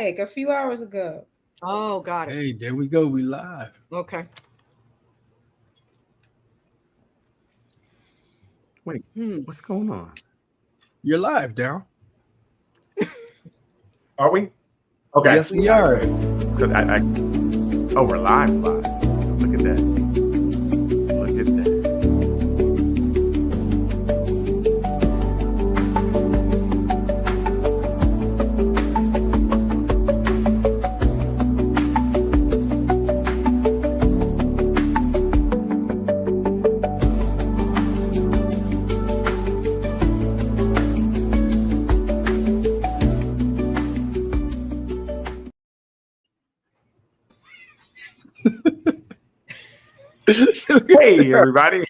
like a few hours ago. Oh, got it. Hey, there we go. We live. Okay. Wait, what's going on? You're live, Daryl. Are we? Okay. Yes, we are. Oh, we're live. Look at that. Look at that. Hey, everybody.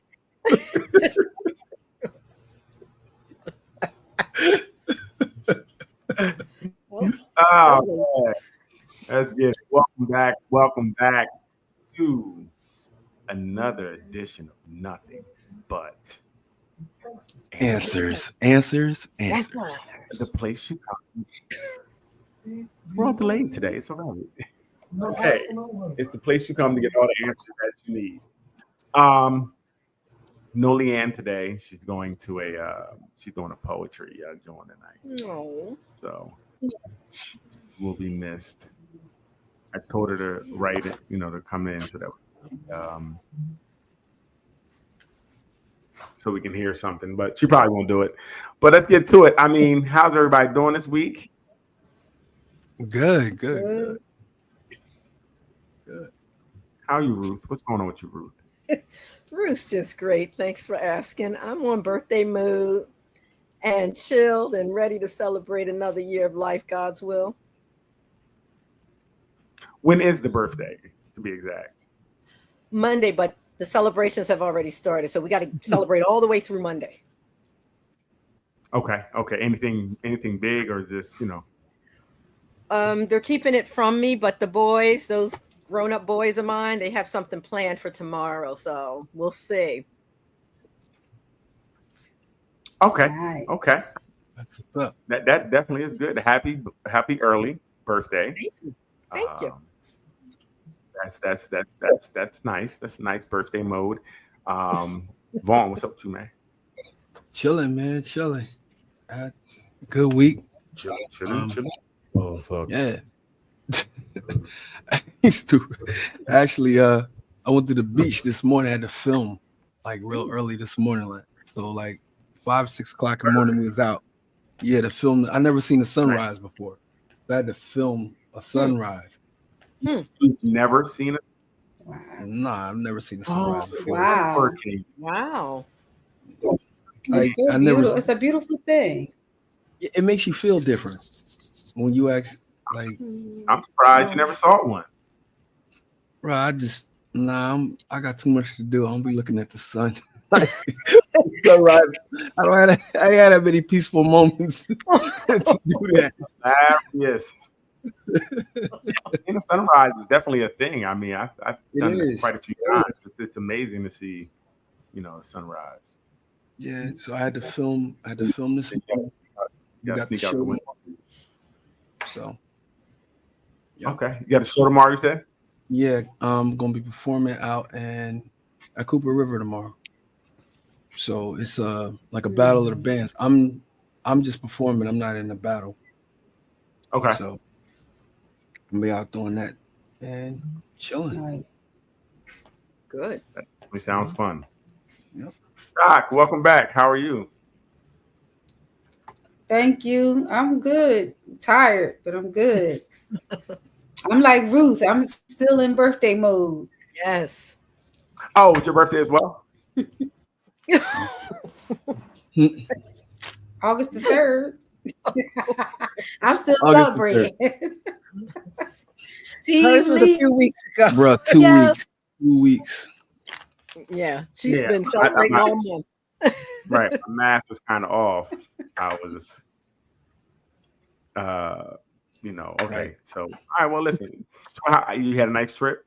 Oh, man. That's good. Welcome back to another edition of Nothing But Answers. The place you come. We're all delayed today. It's all right. Okay. It's the place you come to get all the answers that you need. No Leanne today. She's going to she's doing a poetry joint tonight. No. So will be missed. I told her to write it, to come in so that so we can hear something, but she probably won't do it. But let's get to it. I mean, how's everybody doing this week? Good. How are you, Ruth? What's going on with you, Ruth? Ruth's just great. Thanks for asking. I'm on birthday mood and chilled and ready to celebrate another year of life, God's will. When is the birthday, to be exact? Monday, but the celebrations have already started, so we got to celebrate all the way through Monday. Okay. Anything big or just, They're keeping it from me, but the boys, those grown-up boys of mine, they have something planned for tomorrow, so we'll see. Okay. Nice. Okay. That's what's up. That definitely is good. Happy early birthday. Thank you. That's nice. That's a nice birthday mode. Vaughn, what's up with you, man? Chilling, man. Good week. Chilling. Oh fuck. Yeah. I used to actually I went to the beach this morning. I had to film like real early this morning. So like 5-6 o'clock in the morning we was out. Yeah, to film. I never seen a sunrise before. So I had to film a sunrise. You've never seen it? Nah, I've never seen a sunrise before. Wow. Wow. It's so beautiful. It's a beautiful thing. It makes you feel different when you act like. I'm surprised you never saw one. Bro, I got too much to do. I don't be looking at the sun. Sunrise. I ain't had that many peaceful moments to do that. Yes. Seeing a sunrise is definitely a thing. I mean, I've done it quite a few times. It's amazing to see, a sunrise. Yeah, so I had to film this. You got to sneak out the window. So. Yeah. Okay. You got a show tomorrow, you said? Yeah, I'm gonna be performing out at Cooper River tomorrow. So it's like a battle of the bands. I'm just performing. I'm not in the battle. Okay. So I'm gonna be out doing that and chilling. Nice. Good. That sounds fun. Yep. Doc, welcome back. How are you? Thank you. I'm good. Tired, but I'm good. I'm like Ruth. I'm still in birthday mode. Yes. Oh, it's your birthday as well? August the 3rd. I'm still August celebrating. Hers was a few weeks ago. Bro, 2 weeks. Yeah, she's been celebrating all month. Right. My math was kind of off. I was, okay. Right. So, all right, well, listen. So you had a nice trip?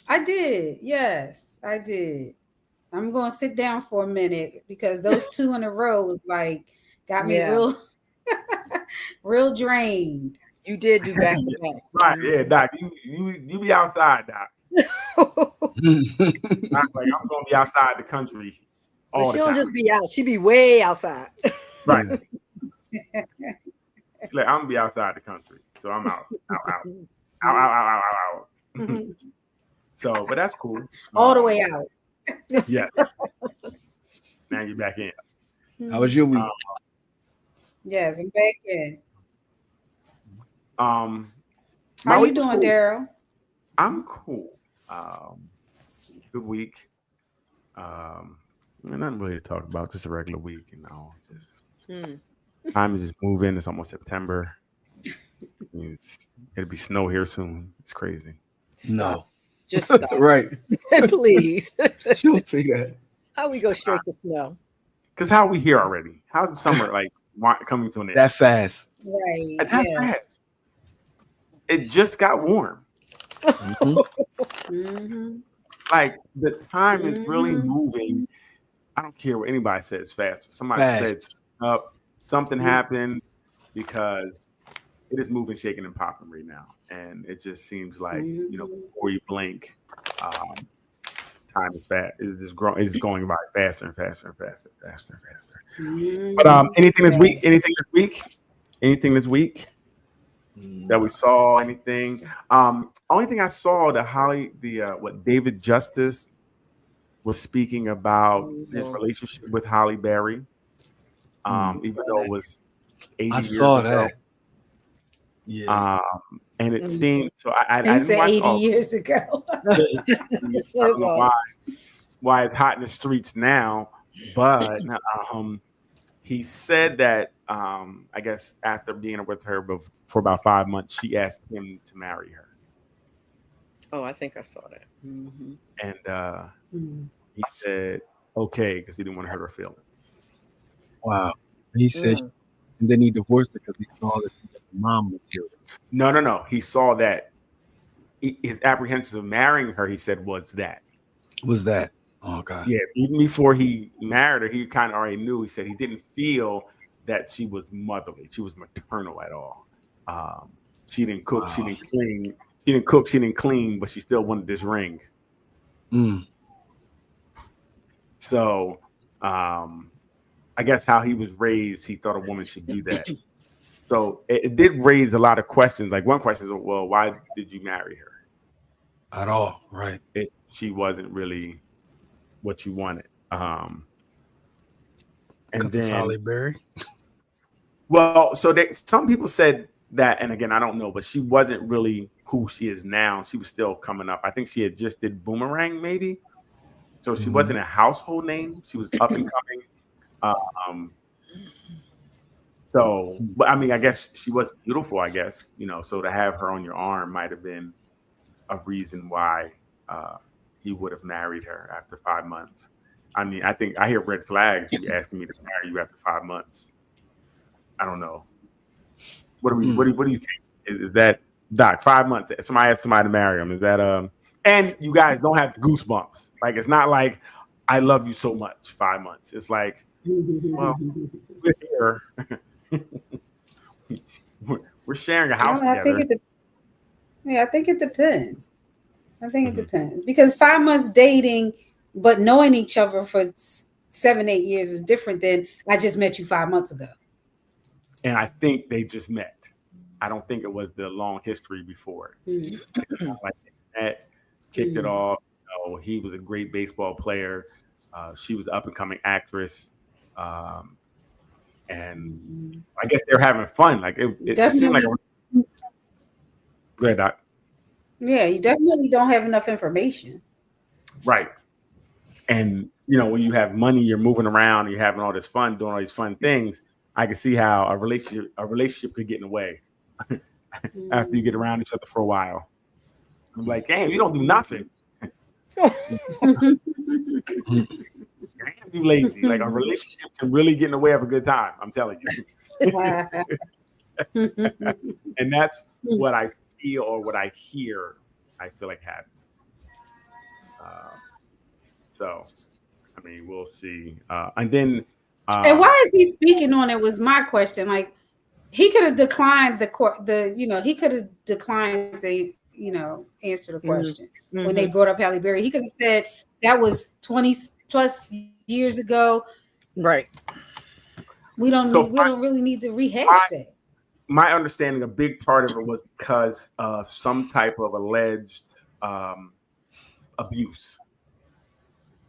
I did. Yes, I did. I'm going to sit down for a minute because those 2 in a row was like, got me real Real drained. You did do back to back. Right, yeah, Doc. You be outside, Doc. Doc's like, I'm gonna be outside the country But all she the don't time. just be out. She be way outside. Right. She's like, I'm gonna be outside the country, so I'm out. Mhm. So, but that's cool. All the way out. Yes. Now you're back in. How was your week? Yes, I'm back in. My How you week was doing, cool. Daryl? I'm cool. Good week. Nothing really to talk about. Just a regular week, Just time is just moving. It's almost September. It'll be snow here soon. It's crazy. No. Just stop. Right. Please. Don't say that. How we go straight to snow? Because how we here already? How's the summer like coming to an end? That fast. Right. That Yeah. fast. It just got warm. Mhm. Like the time is really moving. I don't care what anybody says faster. Somebody said up, something happens because it is moving, shaking, and popping right now. And it just seems like, before you blink, time is fast. It's just growing. It's going by faster and faster and faster, faster and faster. But anything this week? Anything this week? Anything this week that we saw? Anything? Only thing I saw what David Justice was speaking about his relationship with Holly Berry. Even though it was 80 I years saw ago. that. Yeah. And it seemed so. I He didn't said watch 80 all. years ago. I don't know why it's hot in the streets now, but he said that I guess after being with her for about 5 months, she asked him to marry her, Oh, I think I saw that. Mm-hmm. and he said okay because he didn't want to hurt her feelings. Wow. He said, and then he divorced her because he saw that the mom was killed. No. He saw that his apprehensions of marrying her, he said, was that. Was that? Oh, God. Yeah, even before he married her, he kind of already knew. He said he didn't feel that she was motherly. She was maternal at all. She didn't cook. Wow. She didn't clean. She didn't cook. She didn't clean, but she still wanted this ring. So I guess how he was raised, he thought a woman should do that. So it did raise a lot of questions. Like one question is, well, why did you marry her? At all, right? She wasn't really what you wanted. And then it's Holly Berry. Well, so some people said that, and again, I don't know, but she wasn't really who she is now. She was still coming up. I think she had just did Boomerang, maybe. So she wasn't a household name. She was up and coming. So, but I mean, I guess she was beautiful, I guess, so to have her on your arm might have been a reason why he would have married her after 5 months. I mean, I think I hear red flags. You asking me to marry you after 5 months. I don't know. What do you think? Is that, Doc, 5 months? Somebody asked somebody to marry him. Is that and you guys don't have goosebumps. Like, it's not like I love you so much, 5 months. It's like, well, we're here. We're sharing a house together. I think it depends. It depends. Because 5 months dating, but knowing each other for 7-8 years is different than I just met you 5 months ago. And I think they just met. I don't think it was the long history before. Like that kicked it off. He was a great baseball player. She was an up and coming actress. And I guess they're having fun. Like it seemed like Go ahead, Doc. Yeah, you definitely don't have enough information. Right. And when you have money, you're moving around, you're having all this fun, doing all these fun things. I can see how a relationship could get in the way after you get around each other for a while. I'm like, damn, you don't do nothing. You lazy. Like a relationship can really get in the way of a good time. I'm telling you. And that's what I feel or what I hear. I feel like happened. So, I mean, we'll see. And then. And why is he speaking on it? Was my question. Like, he could have declined he could have declined to, answer the question when they brought up Halle Berry. He could have said that was 20 plus years ago. Right. We don't really need to rehash that. My understanding, a big part of it was because of some type of alleged abuse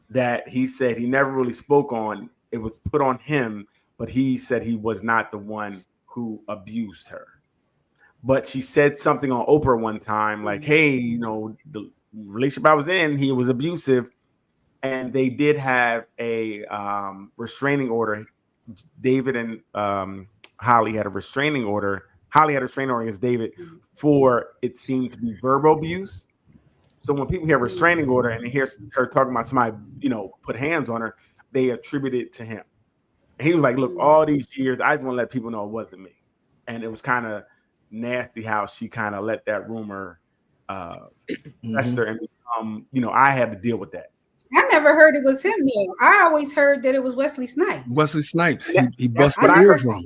that he said he never really spoke on. It was put on him, but he said he was not the one who abused her. But she said something on Oprah one time, like, hey, the relationship I was in, he was abusive. And they did have a restraining order. David and Holly had a restraining order. Holly had a restraining order against David for it seemed to be verbal abuse. So when people hear restraining order and they hear her talking about somebody, put hands on her, they attribute it to him. And he was like, look, all these years, I just want to let people know it wasn't me. And it was kind of nasty how she kind of let that rumor fester and become, I had to deal with that. I never heard it was him though. I always heard that it was Wesley Snipes. Wesley Snipes. He busted the eardrum.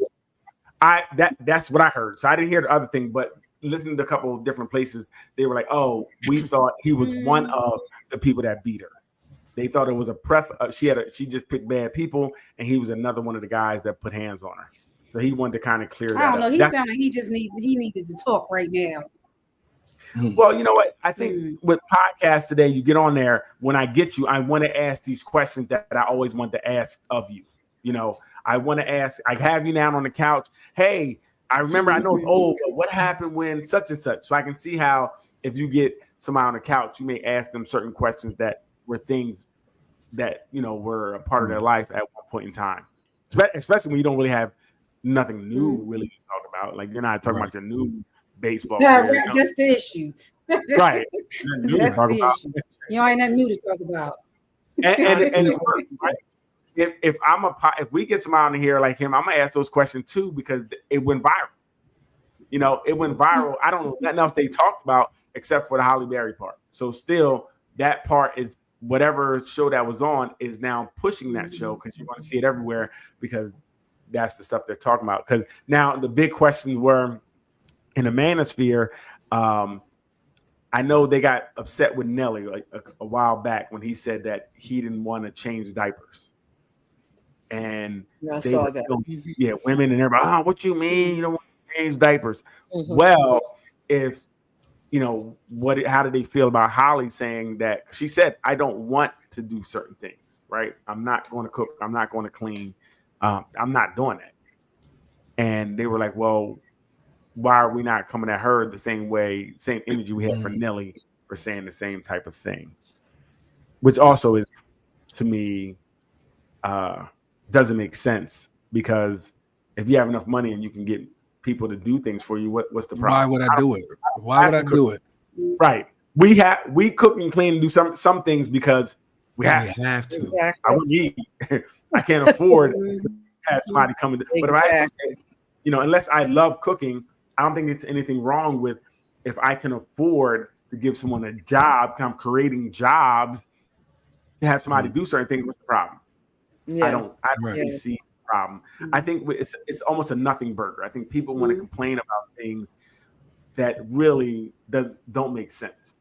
That's what I heard. So I didn't hear the other thing, but listening to a couple of different places, they were like, "Oh, we thought he was one of the people that beat her." They thought it was she just picked bad people, and he was another one of the guys that put hands on her. So he wanted to kind of clear that up. I don't know. He sounded like he needed to talk right now. Well, you know what? I think with podcasts today, you get on there. When I get you, I want to ask these questions that I always want to ask of you. I want to ask. I have you down on the couch. Hey, I remember. I know it's old, but what happened when such and such? So I can see how if you get somebody on the couch, you may ask them certain questions that were things that were a part of their life at one point in time. Especially when you don't really have nothing new really to talk about. Like you're not talking about your new baseball. Yeah, that's the issue. Right. That's the issue. Ain't nothing new to talk about. And it works, right? If we get somebody on here like him, I'm gonna ask those questions too because it went viral. It went viral. I don't know nothing else they talked about except for the Halle Berry part. So still, that part is whatever show that was on is now pushing that show because you're going to see it everywhere because that's the stuff they're talking about. Because now the big questions were in the manosphere. I know they got upset with Nelly like a while back when he said that he didn't want to change diapers. And I saw that. Women and everybody, what you mean you don't want to change diapers? Well, if how did they feel about Holly saying that? She said, I don't want to do certain things, right? I'm not going to cook. I'm not going to clean. I'm not doing that. And they were like, well, why are we not coming at her the same energy we had for Nelly for saying the same type of thing? Which also is, to me, doesn't make sense because if you have enough money and you can get people to do things for you, what's the problem? Why would I do it? Why would I do it? Right. We cook and clean and do some things because we have to. Exactly. I can't afford to have somebody come in. But if I unless I love cooking, I don't think it's anything wrong with if I can afford to give someone a job, I'm creating jobs to have somebody do certain things. What's the problem? Yeah. I don't really see the problem. I think it's almost a nothing burger. I think people want to complain about things that really don't make sense.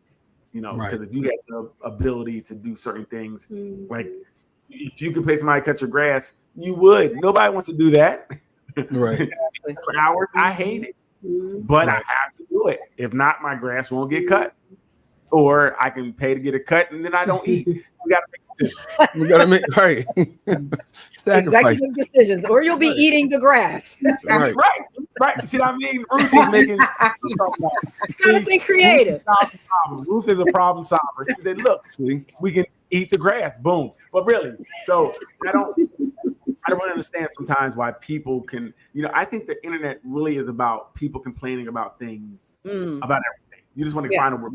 Because if you had the ability to do certain things, like if you could pay somebody to cut your grass, you would. Nobody wants to do that. Right. For hours, I hate it. But I have to do it. If not, my grass won't get cut. Or I can pay to get a cut and then I don't eat. We got to make decisions. We got to make right. Executive decisions, or you'll be eating the grass. Right. See what I mean? Ruth is making something creative. Ruth is a problem solver. She said, "Look, we can eat the grass." Boom. But really, so I don't really understand sometimes why people can. I think the internet really is about people complaining about things, about everything. You just want to find a word.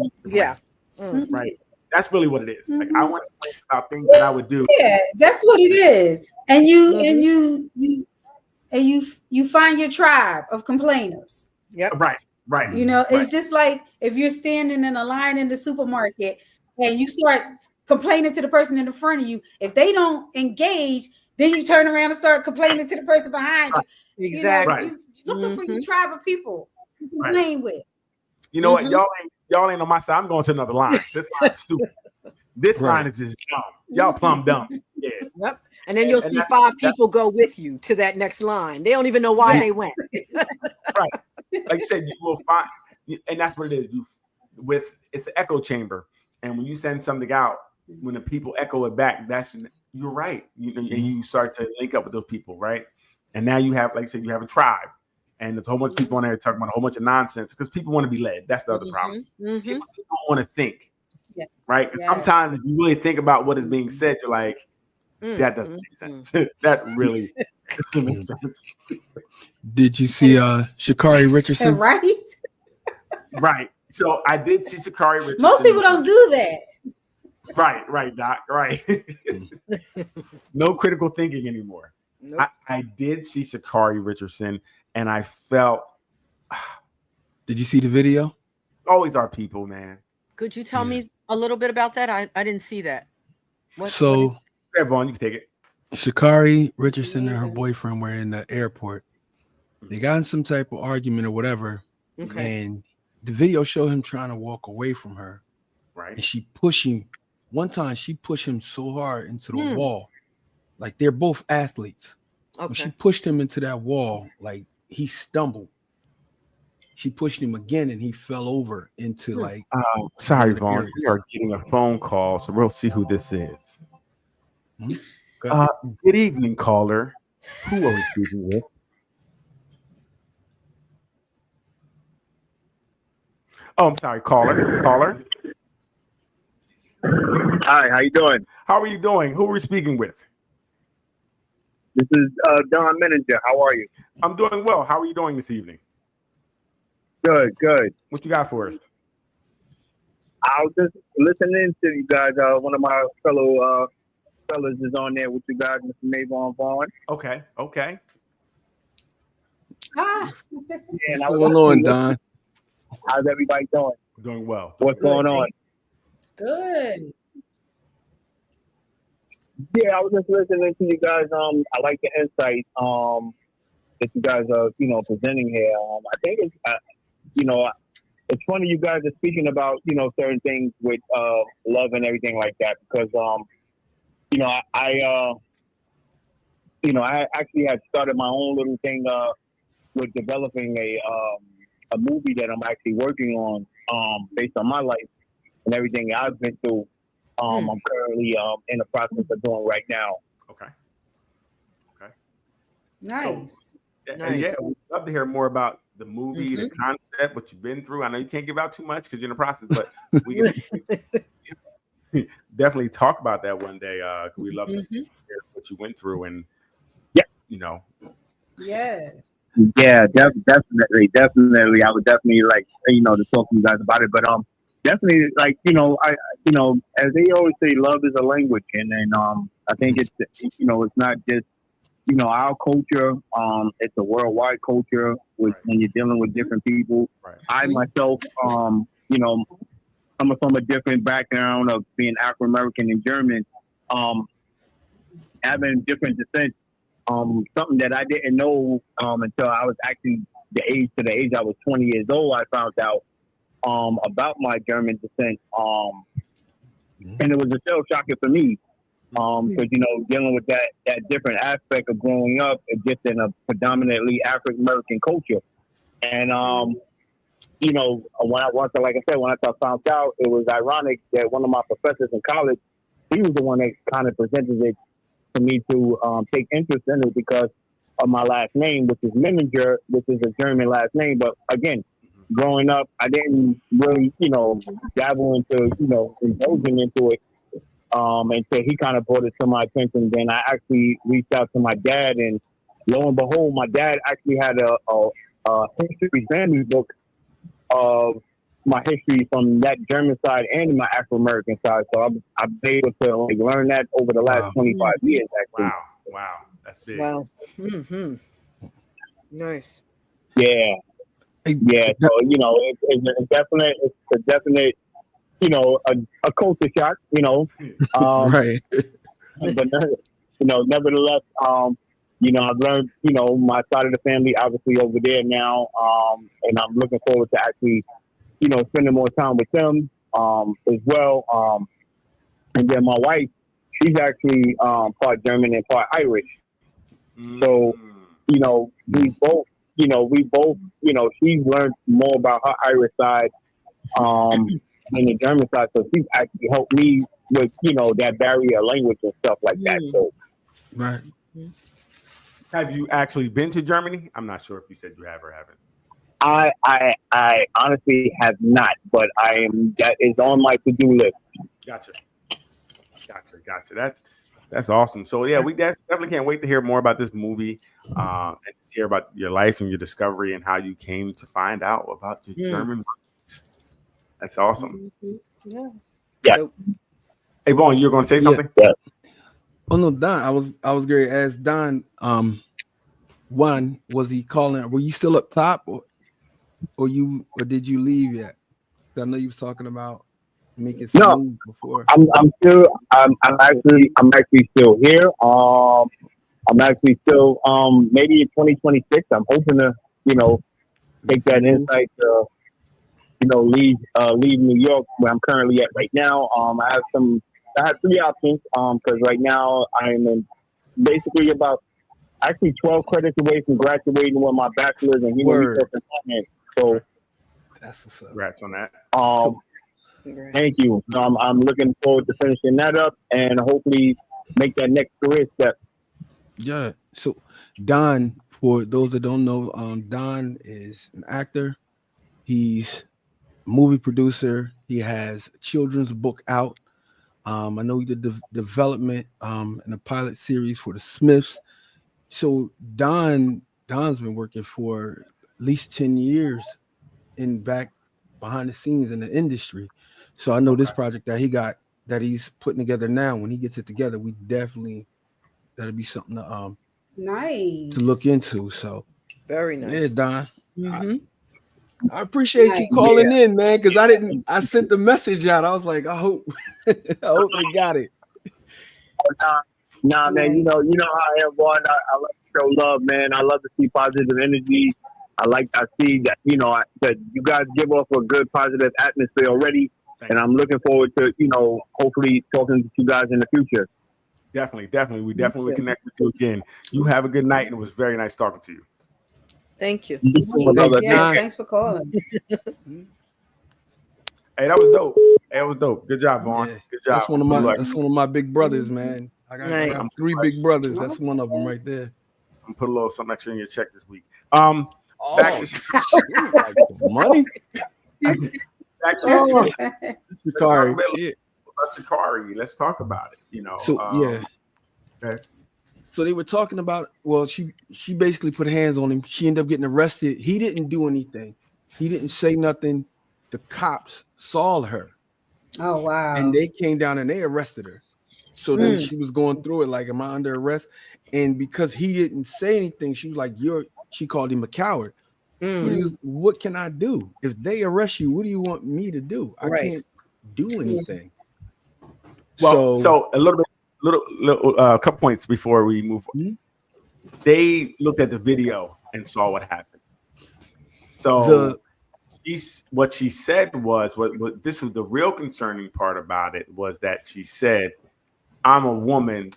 Right. That's really what it is. Like I want to complain about things that I would do. Yeah, that's what it is. And you find your tribe of complainers. Yep. Right. It's just like if you're standing in a line in the supermarket and you start complaining to the person in the front of you, if they don't engage, then you turn around and start complaining to the person behind you. Exactly. You know, you're looking for your tribe of people you can playing with. You know what? Y'all ain't on my side. I'm going to another line. This line is stupid. This line is just dumb. Y'all plumb dumb. Yeah. Yep. And then you'll see 5 people go with you to that next line. They don't even know why they went. Right. Like you said, you will find, and that's what it is. It's an echo chamber. And when you send something out, when the people echo it back, you're right. And you start to link up with those people, right? And now you have, like you said, you have a tribe. And there's a whole bunch of people on there talking about a whole bunch of nonsense because people want to be led. That's the other problem. People just don't want to think. Right? Yes. Sometimes if you really think about what is being said, you're like, that doesn't make sense. That really doesn't make sense. Did you see Sha'Carri Richardson? Right. Right. So I did see Sha'Carri Richardson. Most people don't do that. Right, Doc. Right. No critical thinking anymore. Nope. I did see Sha'Carri Richardson, and I felt. Did you see the video? Always are people, man. Could you tell me a little bit about that? I didn't see that. Vaughn, you can take it. Sha'Carri Richardson and her boyfriend were in the airport. They got in some type of argument or whatever. Okay. And the video showed him trying to walk away from her. Right. And she pushed him. One time she pushed him so hard into the wall. Like they're both athletes. Okay. When she pushed him into that wall, like he stumbled. She pushed him again and he fell over into like. Sorry, Vaughn. We are getting a phone call, so we'll see who this is. Good evening, caller. Who are we speaking with? Oh, I'm sorry, caller. Hi, how you doing? How are you doing? Who are we speaking with? This is Don Menninger. How are you? I'm doing well. How are you doing this evening? Good. What you got for us? I was just listening to you guys. One of my fellow fellas is on there with you guys, Mr. Mavon Vaughn. Okay. What's going on, Don? How's everybody doing? Doing well. What's going on? Good. Yeah, I was just listening to you guys. I like the insight that you guys are, presenting here. I think it's, it's funny you guys are speaking about, certain things with love and everything like that because, I actually had started my own little thing with developing a movie that I'm actually working on based on my life and everything I've been through. I'm currently in the process of doing right now. Okay. Nice. And yeah, we'd love to hear more about the movie, the concept, what you've been through. I know you can't give out too much because you're in the process, but we can definitely talk about that one day. We'd love to see what you went through and, Yes. Yeah, definitely. I would definitely like, to talk to you guys about it, but definitely, like, as they always say, love is a language. And then I think it's, it's not just, our culture. It's a worldwide culture when you're dealing with different people. Right. I myself, coming from a different background of being Afro-American and German, having different descent, something that I didn't know until I was actually the age I was 20 years old, I found out about my German descent, and it was a shell shocker for me, because dealing with that different aspect of growing up just in a predominantly African American culture, and when I found out, it was ironic that one of my professors in college, he was the one that kind of presented it to me to take interest in it because of my last name, which is Menninger, which is a German last name, but again. Growing up, I didn't really, dabble into, indulging into it until he kind of brought it to my attention. Then I actually reached out to my dad, and lo and behold, my dad actually had a history family book of my history from that German side and my Afro-American side. So I've been able to learn that over the last 25 years, actually. Wow. That's big. Wow. Nice. Yeah. Yeah, so it's a definite, a culture shock, right. But nevertheless, You know, I've learned, you know, my side of the family obviously over there now, and I'm looking forward to actually, you know, spending more time with them as well. And then my wife, she's actually part German and part Irish. So, you know, we both, she's learned more about her Irish side than the German side. So she's actually helped me with, you know, that barrier language and stuff like that. So, Right. Have you actually been to Germany? I'm not sure if you said you have or haven't. I honestly have not, but that is on my to-do list. Gotcha. That's awesome. So yeah, we definitely can't wait to hear more about this movie and to hear about your life and your discovery and how you came to find out about your German roots. That's awesome. Yes. Yeah. Hey, Vaughn, you're going to say something? Yeah. Oh no, Don. I was going to ask Don. One, was he calling? Were you still up top, or did you leave yet? I know you was talking about making some moves before. I'm actually still here. I'm actually still maybe in 2026. I'm hoping to, you know, take that insight to, you know, leave New York where I'm currently at right now. I have 3 options because right now I'm in basically about 12 credits away from graduating with my bachelor's in human resource and finance. So that's what's up. Congrats on that. Thank you. I'm looking forward to finishing that up and hopefully make that next career step. Yeah. So Don, for those that don't know, Don is an actor. He's a movie producer. He has a children's book out. I know he did the development and a pilot series for the Smiths. So Don's been working for at least 10 years back behind the scenes in the industry. So I know this project that he's putting together now, when he gets it together, that'll be something to nice to look into. So very nice. Yeah, Don. I appreciate you calling in, man, because I sent the message out. I was like, I hope they got it. Nah, man, you know how I am, Vaughn. I love to show love, man. I love to see positive energy. I see that, you know, that you guys give off a good positive atmosphere already. And I'm looking forward to, you know, hopefully talking to you guys in the future. Definitely. We definitely connect with you again. You have a good night, and it was very nice talking to you. Thank you. Thanks for calling. Hey, that was dope. Good job, Vaughn. Yeah. Good job. That's one of my big brothers, man. I got 3 big brothers. That's one of them right there. I'm put a little something extra in your check this week. Back to money. Back to Sha'Carri. Sha'Carri. Let's talk about it. You know. So Okay. So they were talking about. Well, she basically put hands on him. She ended up getting arrested. He didn't do anything. He didn't say nothing. The cops saw her. Oh wow! And they came down and they arrested her. So then she was going through it like, am I under arrest? And because he didn't say anything, she was like, she called him a coward. But he was, what can I do? If they arrest you, what do you want me to do? I can't do anything. Well, so a little couple points before we move on. They looked at the video and saw what happened. So what she said was what this was the real concerning part about it was that she said, I'm a woman.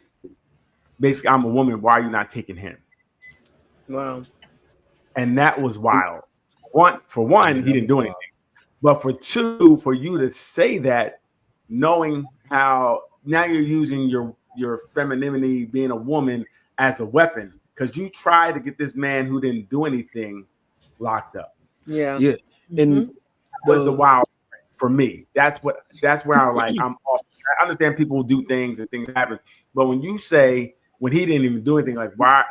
Basically, I'm a woman. Why are you not taking him? Wow. And that was wild. For one, he didn't do anything. But for two, for you to say that, knowing how now you're using your femininity, being a woman, as a weapon, because you tried to get this man who didn't do anything locked up. Yeah. And was the wild for me. That's where I'm like, I'm off. I understand people do things and things happen, but when you say when he didn't even do anything, why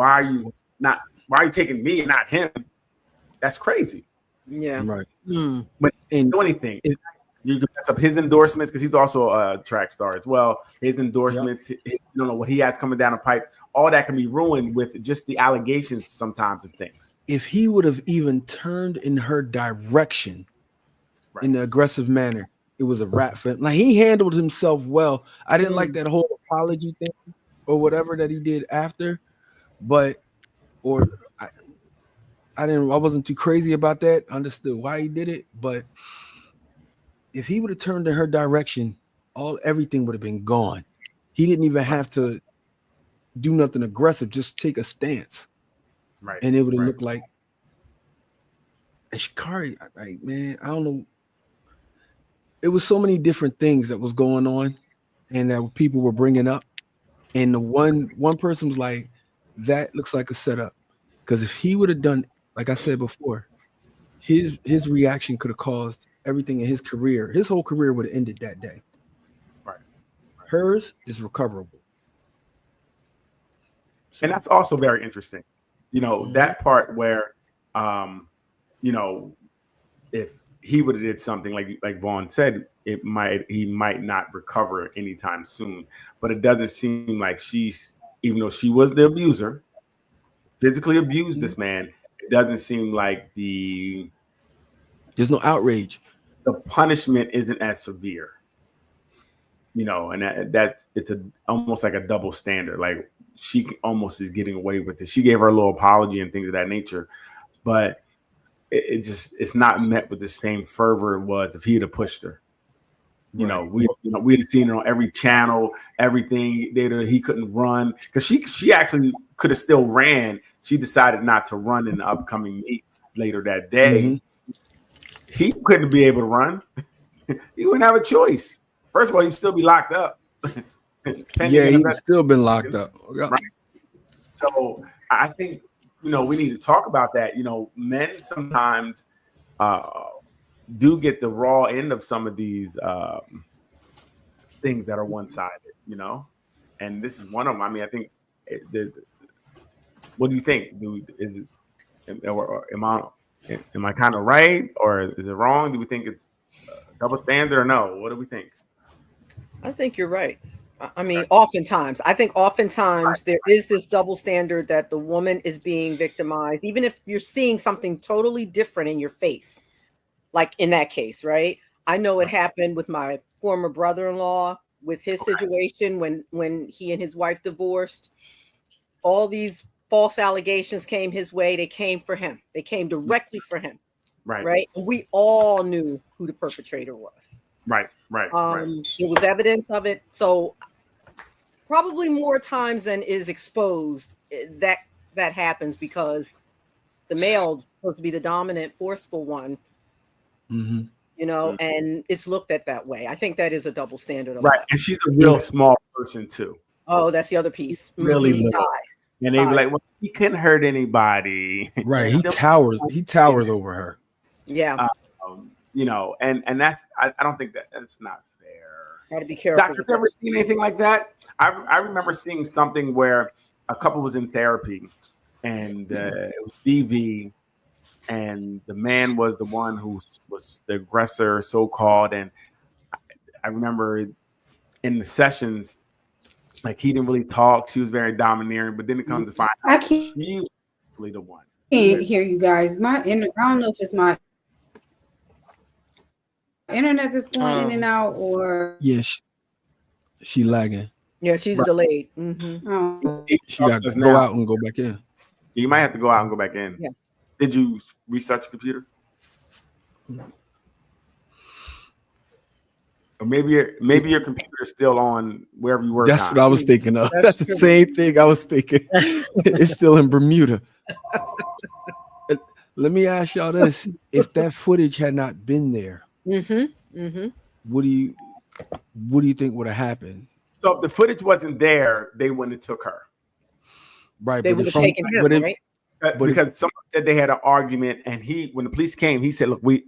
are you taking me and not him? That's crazy. Yeah. Right. But he didn't do anything. You can mess up his endorsements because he's also a track star as well. His endorsements, you don't know what he has coming down the pipe. All that can be ruined with just the allegations sometimes of things. If he would have even turned in her direction in the aggressive manner, it was a wrap for him. Like, he handled himself well. I didn't like that whole apology thing or whatever that he did after, but or I wasn't too crazy about that. Understood why he did it, but if he would have turned in her direction, everything would have been gone. He didn't even have to do nothing aggressive, just take a stance. Right. And it would have looked like, and Sha'Carri, man, I don't know. It was so many different things that was going on and that people were bringing up. And the one person was like, that looks like a setup. Because if he would have done, like I said before, his reaction could have caused everything in his career. His whole career would have ended that day. Right. Hers is recoverable. So, and that's also very interesting. That part where, if he would have did something like Vaughn said, he might not recover anytime soon. But it doesn't seem like even though she was the abuser, physically abused this man, it doesn't seem like there's no outrage. The punishment isn't as severe. And that's almost like a double standard. Like she almost is getting away with it. She gave her a little apology and things of that nature, but it's not met with the same fervor it was if he'd have pushed her. We'd have seen it on every channel, everything. He couldn't run because she actually could have still ran. She decided not to run in the upcoming meet later that day. Mm-hmm. He couldn't be able to run. He wouldn't have a choice. First of all, he'd still be locked up. Yeah, he'd still been locked up. Yeah. Right? So I think, we need to talk about that. Men sometimes do get the raw end of some of these things that are one-sided, and this is one of them. I mean, I think, what do you think? Am I kind of right, or is it wrong? Do we think it's double standard or no? What do we think? I think you're right. I mean, oftentimes there is this double standard that the woman is being victimized, even if you're seeing something totally different in your face. Like in that case, right? I know it happened with my former brother-in-law with his situation when he and his wife divorced. All these false allegations came his way. They came for him. They came directly for him. Right. And we all knew who the perpetrator was. Right. There was evidence of it. So probably more times than is exposed that happens because the male's supposed to be the dominant, forceful one. Mm-hmm. And it's looked at that way. I think that is a double standard. Right. And she's a real small person too. Oh, that's the other piece. Really little. Size. And they be like, well, he couldn't hurt anybody. Right. He towers over her. Yeah. And that's, I don't think that's not fair. Got to be careful. Doctor, have you ever seen anything like that? I remember seeing something where a couple was in therapy and it was DV, and the man was the one who was the aggressor, so-called. And I remember in the sessions, like he didn't really talk. She was very domineering, but then it comes to find out she was actually the one. I can't hear you guys. I don't know if it's my internet that's going in and out or. Yes, she lagging. Yeah, she's delayed. Mm-hmm. She got to go out and go back in. You might have to go out and go back in. Yeah. Did you restart your computer? Or maybe your computer is still on wherever you were. That's what I was thinking of. That's the same thing I was thinking. It's still in Bermuda. Let me ask y'all this: if that footage had not been there, what do you think would have happened? So if the footage wasn't there, they wouldn't have took her. Right. They would have taken him, right? Because someone said they had an argument, and when the police came, he said, "Look, we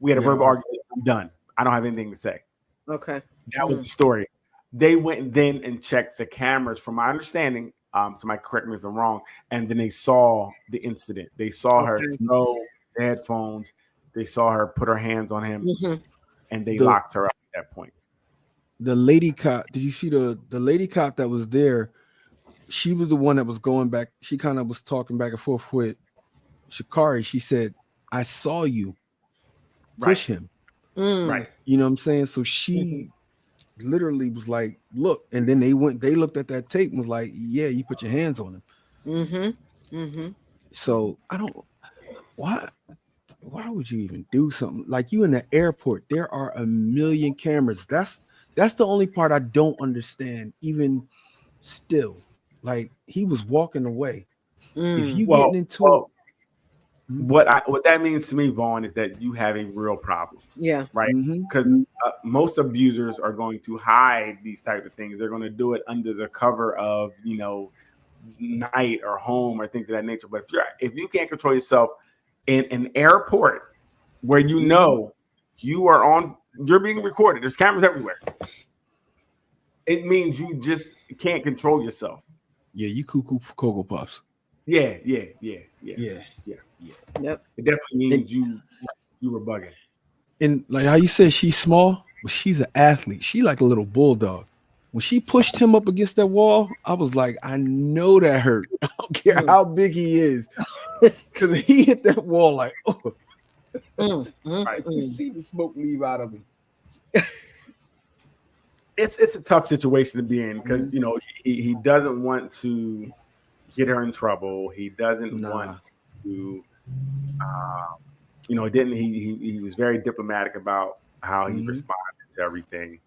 had a verbal argument. I'm done. I don't have anything to say." Okay. That was the story. They went then and checked the cameras, from my understanding. Somebody correct me if I'm wrong. And then they saw the incident. They saw her throw the headphones. They saw her put her hands on him, and they locked her up at that point. The lady cop. Did you see the lady cop that was there? She was the one that was going back. She kind of was talking back and forth with Sha'Carri. She said, "I saw you push him." Right. You know what I'm saying? So she literally was like, look, and then they looked at that tape and was like, yeah, you put your hands on him. So I don't, why would you even do something like you in the airport? There are a million cameras. That's the only part I don't understand. Even still, like he was walking away. If you getting into it, what that means to me, Vaughn, is that you have a real problem. Yeah. Right. Because most abusers are going to hide these type of things. They're going to do it under the cover of, night or home or things of that nature. But if you can't control yourself in an airport where you're being recorded, there's cameras everywhere. It means you just can't control yourself. Yeah, you cuckoo for Cocoa Puffs. Yeah. Yep. It definitely means you were bugging. And like how you said she's small, but she's an athlete. She like a little bulldog. When she pushed him up against that wall, I was like, I know that hurt. I don't care how big he is. Because he hit that wall like, right. You see the smoke leave out of him. It's a tough situation to be in because he doesn't want to get her in trouble. He doesn't want to he was very diplomatic about how he responded to everything.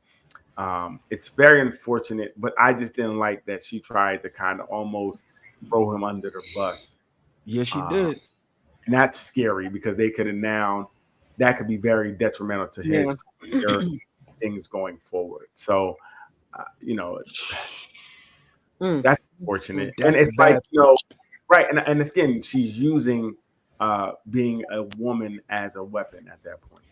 It's very unfortunate, but I just didn't like that she tried to kind of almost throw him under the bus. Yes, she did. And that's scary because that could be very detrimental to his career, things going forward. So, that's unfortunate. And it's like, right. And again, she's using being a woman as a weapon at that point,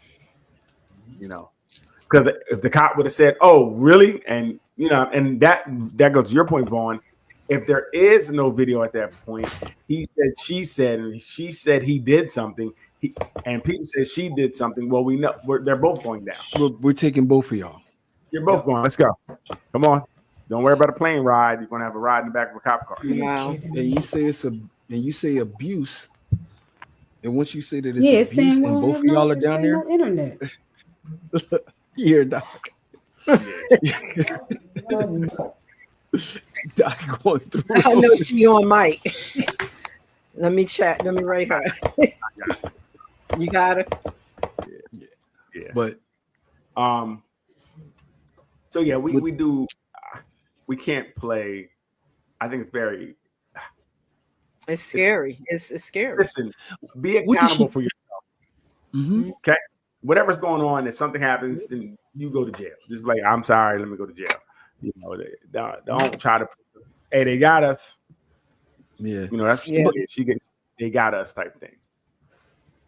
because if the cop would have said, "Oh, really?" and and that goes to your point, Vaughn. If there is no video at that point, he said, she said, and she said he did something, and people said she did something. Well, we know they're both going down. We're taking both of y'all. You're both going. Let's go. Come on. Don't worry about a plane ride. You're gonna have a ride in the back of a cop car. Wow. And you say abuse. And once you say that it's abuse, and both of y'all are down there, no internet. Here, Doc. Doc going through. I know she on mic. Let me chat. Let me write her. You got her. Yeah. But so yeah, we do. We can't play. I think it's very. It's scary. It's scary. Listen, be accountable for yourself. Okay, whatever's going on, if something happens, then you go to jail. Just like, I'm sorry, let me go to jail. Don't try to. Hey, they got us. Yeah, that's they got us type thing.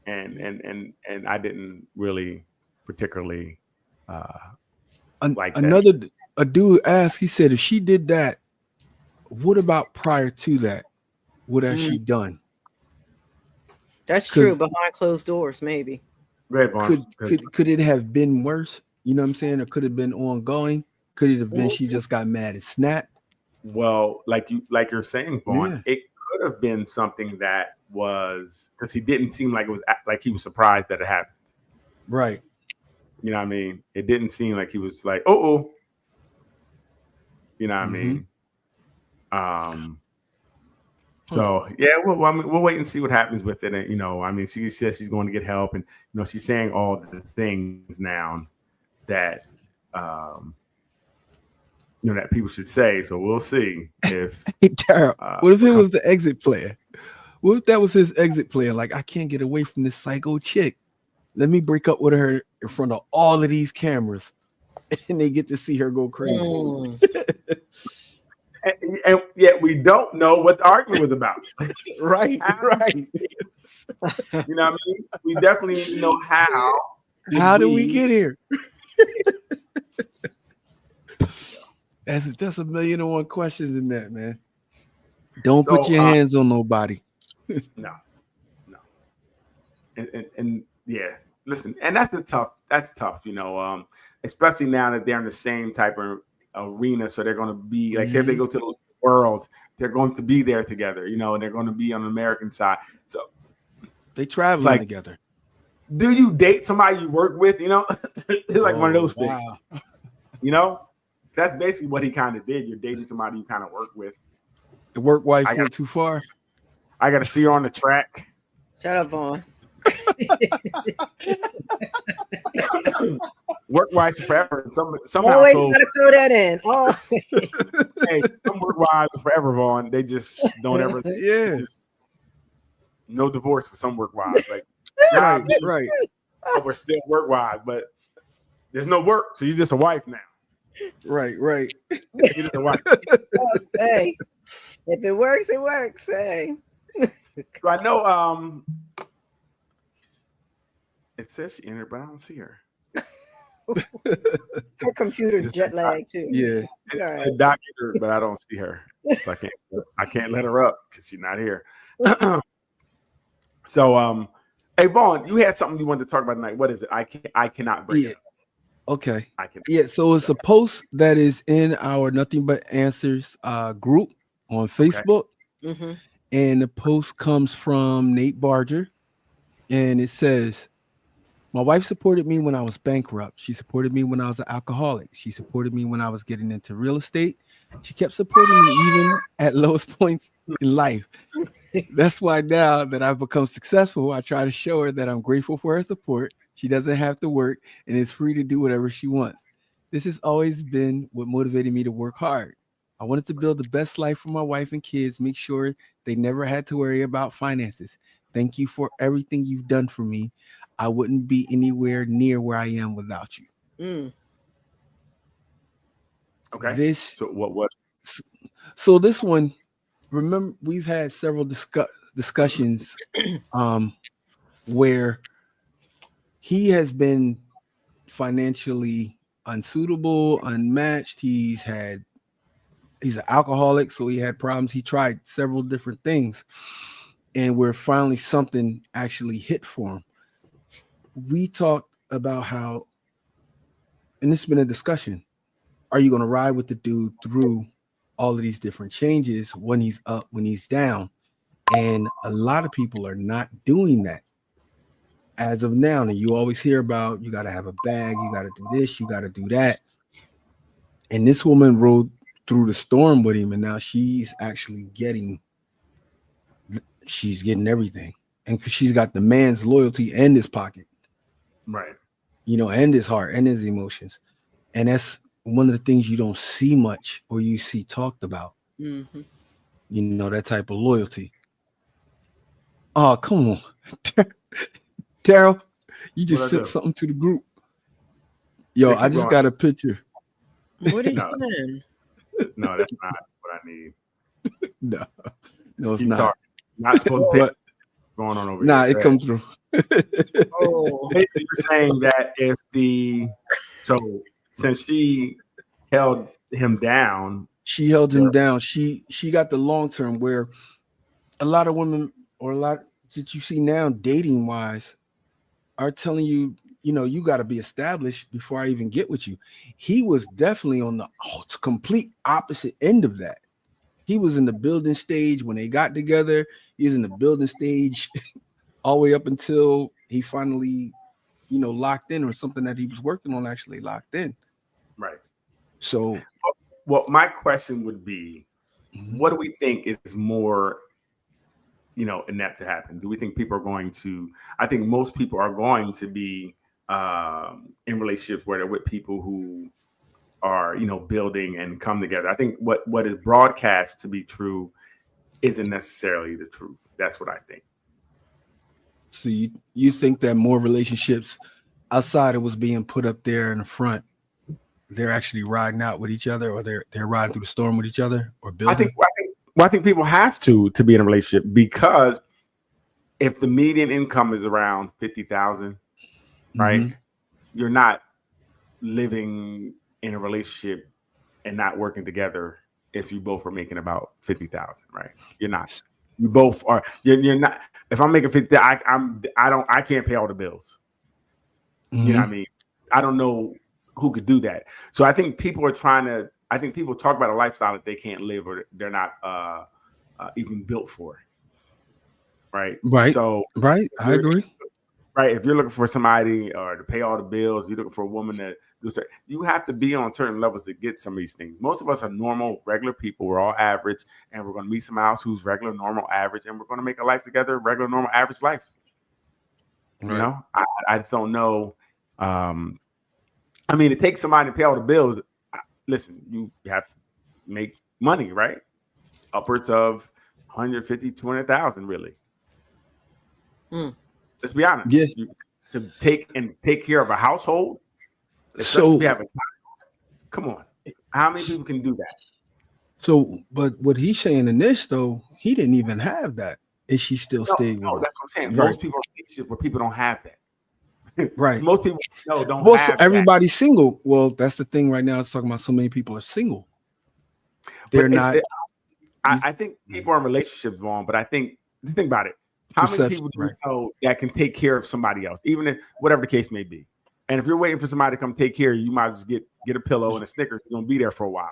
And I didn't really particularly like that. A dude asked. He said, if she did that, what about prior to that? What has she done? That's true. Behind closed doors, maybe. Could it have been worse? You know what I'm saying? Or could it have been ongoing? Could it have been she just got mad and snapped? Well, like you're saying, Vaughn, it could have been something that was because he didn't seem like it was like he was surprised that it happened. Right. You know what I mean? It didn't seem like he was like, oh. You know what I mean? So yeah, we'll wait and see what happens with it. And she says she's going to get help, and she's saying all the things now that that people should say. So we'll see if. Hey, Tara, what if it was the exit player? What if that was his exit player? Like, I can't get away from this psycho chick. Let me break up with her in front of all of these cameras, and they get to see her go crazy. And yet we don't know what the argument was about. Right. You know what I mean? We definitely need to know how. How did we get here? That's a 1,000,001 questions in that, man. Don't put your hands on nobody. No. And yeah, listen, and that's tough, especially now that they're in the same type of arena. So they're going to be like, say if they go to the world, they're going to be there together, and they're going to be on the American side. So they traveling together. Do you date somebody you work with? It's like one of those things. You know, that's basically what he kind of did. You're dating somebody you kind of work with. The work wife went too far. I got to see her on the track. Shut up, Vaughn. Work wives are forever. Some Always households, gotta throw that in. Oh, hey, some work wives are forever, Vaughn. They just don't ever. Yeah. No divorce for some work wives. Like, Right. but we're still work wives, but there's no work, so you're just a wife now. Right. You're just a wife. hey, if it works, it works. Hey, So I know it says she entered, but I don't see her. her computer's jet lag too. Yeah. It's All right. a doctor, but I don't see her. So I can't let her up because she's not here. So hey Vaughn, you had something you wanted to talk about tonight. What is it? I cannot break it. Okay. I can. Yeah, so it's a post that is in our Nothing But Answers group on Facebook. Mm-hmm. And the post comes from Nate Barger. And it says, my wife supported me when I was bankrupt. She supported me when I was an alcoholic. She supported me when I was getting into real estate. She kept supporting me even at lowest points in life. That's why now that I've become successful, I try to show her that I'm grateful for her support. She doesn't have to work and is free to do whatever she wants. This has always been what motivated me to work hard. I wanted to build the best life for my wife and kids, make sure they never had to worry about finances. Thank you for everything you've done for me. I wouldn't be anywhere near where I am without you. Mm. Okay. So what? So this one, remember, we've had several discussions where he has been financially unsuitable, unmatched. He's an alcoholic, so he had problems. He tried several different things, and where finally something actually hit for him. We talked about how, and this has been a discussion, are you going to ride with the dude through all of these different changes, when he's up, when he's down? And a lot of people are not doing that as of now. And you always hear about, you got to have a bag, you got to do this, you got to do that. And this woman rode through the storm with him, and now she's actually getting everything. And she's got the man's loyalty and his pocket. Right. And his heart and his emotions. And that's one of the things you don't see much or you see talked about. Mm-hmm. That type of loyalty. Oh, come on. Daryl, you just sent something to the group. Yo, I just got a picture. What is that? No, that's not what I need. No, it's not. Talking. Not supposed to be going on over here. Nah, it comes through. Basically, you're saying that since she held him down, she got the long term, where a lot of women, or a lot that you see now dating wise, are telling you, you got to be established before I even get with you. He was definitely on the complete opposite end of that. He was in the building stage when they got together. He was in the building stage all the way up until he finally, locked in, or something that he was working on actually locked in. Right. So, well, my question would be, what do we think is more, inept to happen? Do we think people are going to? I think most people are going to be in relationships where they're with people who are, building and come together. I think what is broadcast to be true isn't necessarily the truth. That's what I think. So you think that more relationships outside of what's being put up there in the front, they're actually riding out with each other, or they're riding through the storm with each other, or building? I think people have to be in a relationship, because if the median income is around 50,000, right, you're not living in a relationship and not working together if you both are making about 50,000, right? You're not. You both are. You're not. If I'm making 50, I can't pay all the bills. You know what I mean? I don't know who could do that. So I think people are trying to. I think people talk about a lifestyle that they can't live, or they're not even built for. Right. Right. So right. I agree. right? If you're looking for somebody or to pay all the bills, you're looking for a woman that do certain, you have to be on certain levels to get some of these things. Most of us are normal, regular people. We're all average, and we're going to meet somebody else who's regular, normal, average, and we're going to make a life together, regular, normal, average life. Right. You know, I just don't know. I mean, it takes somebody to pay all the bills. Listen, you have to make money, right? Upwards of 150, 200,000, really. Let's be honest. Yeah. To take care of a household, especially if you have a child. Come on. How many people can do that? So, but what he's saying in this, though, he didn't even have that. Is she still staying with No, him? that's what I'm saying. Right. Most people are in relationships where people don't have that. Right. Most people don't Well, have so everybody's single. Well, that's the thing right now. It's talking about so many people are single. They're not. I think people are in relationships wrong, but I think just think about it. How many people do you know that can take care of somebody else, even if whatever the case may be? And if you're waiting for somebody to come take care of you, you might just get a pillow and a Snickers. You're gonna be there for a while,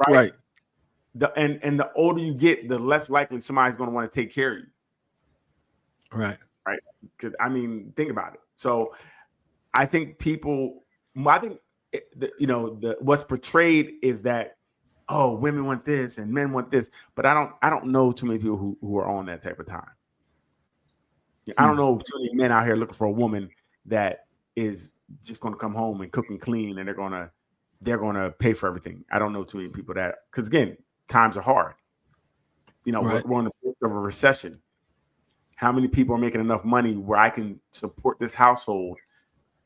right? And the older you get, the less likely somebody's gonna want to take care of you, right? Right? Because I mean, think about it. So I think what's portrayed is that, oh, women want this and men want this, but I don't know too many people who are on that type of time. I don't know too many men out here looking for a woman that is just going to come home and cook and clean, and they're gonna pay for everything. I don't know too many people that, because again, times are hard. You know, right. we're on the brink of a recession. How many people are making enough money where I can support this household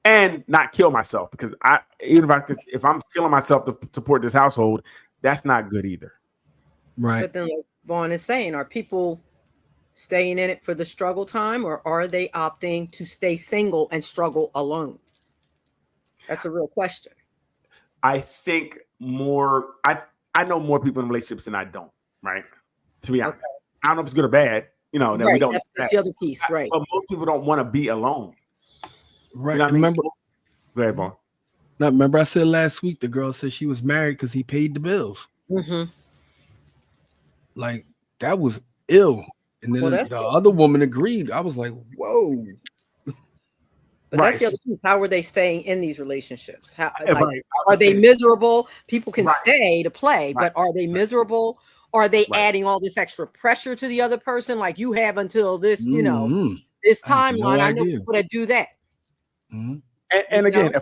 and not kill myself? Because if I'm killing myself to support this household, that's not good either. Right. But then, like Vaughn is saying, are people staying in it for the struggle time, or are they opting to stay single and struggle alone? That's a real question. I think more. I know more people in relationships than I don't. Right. To be honest, I don't know if it's good or bad. You know, that right. we don't. That's the other piece, right? But most people don't want to be alone. Right. You know what Remember? Go ahead, Vaughn. Now, remember I said last week the girl said she was married because he paid the bills. Mm-hmm. Like, that was ill. And then the other woman agreed. I was like, whoa. But that's the other piece. How are they staying in these relationships? Are they miserable? People can stay to play, but are they miserable? Are they adding all this extra pressure to the other person? Like, you have until this, this timeline. I know people that do that. Mm-hmm. And again,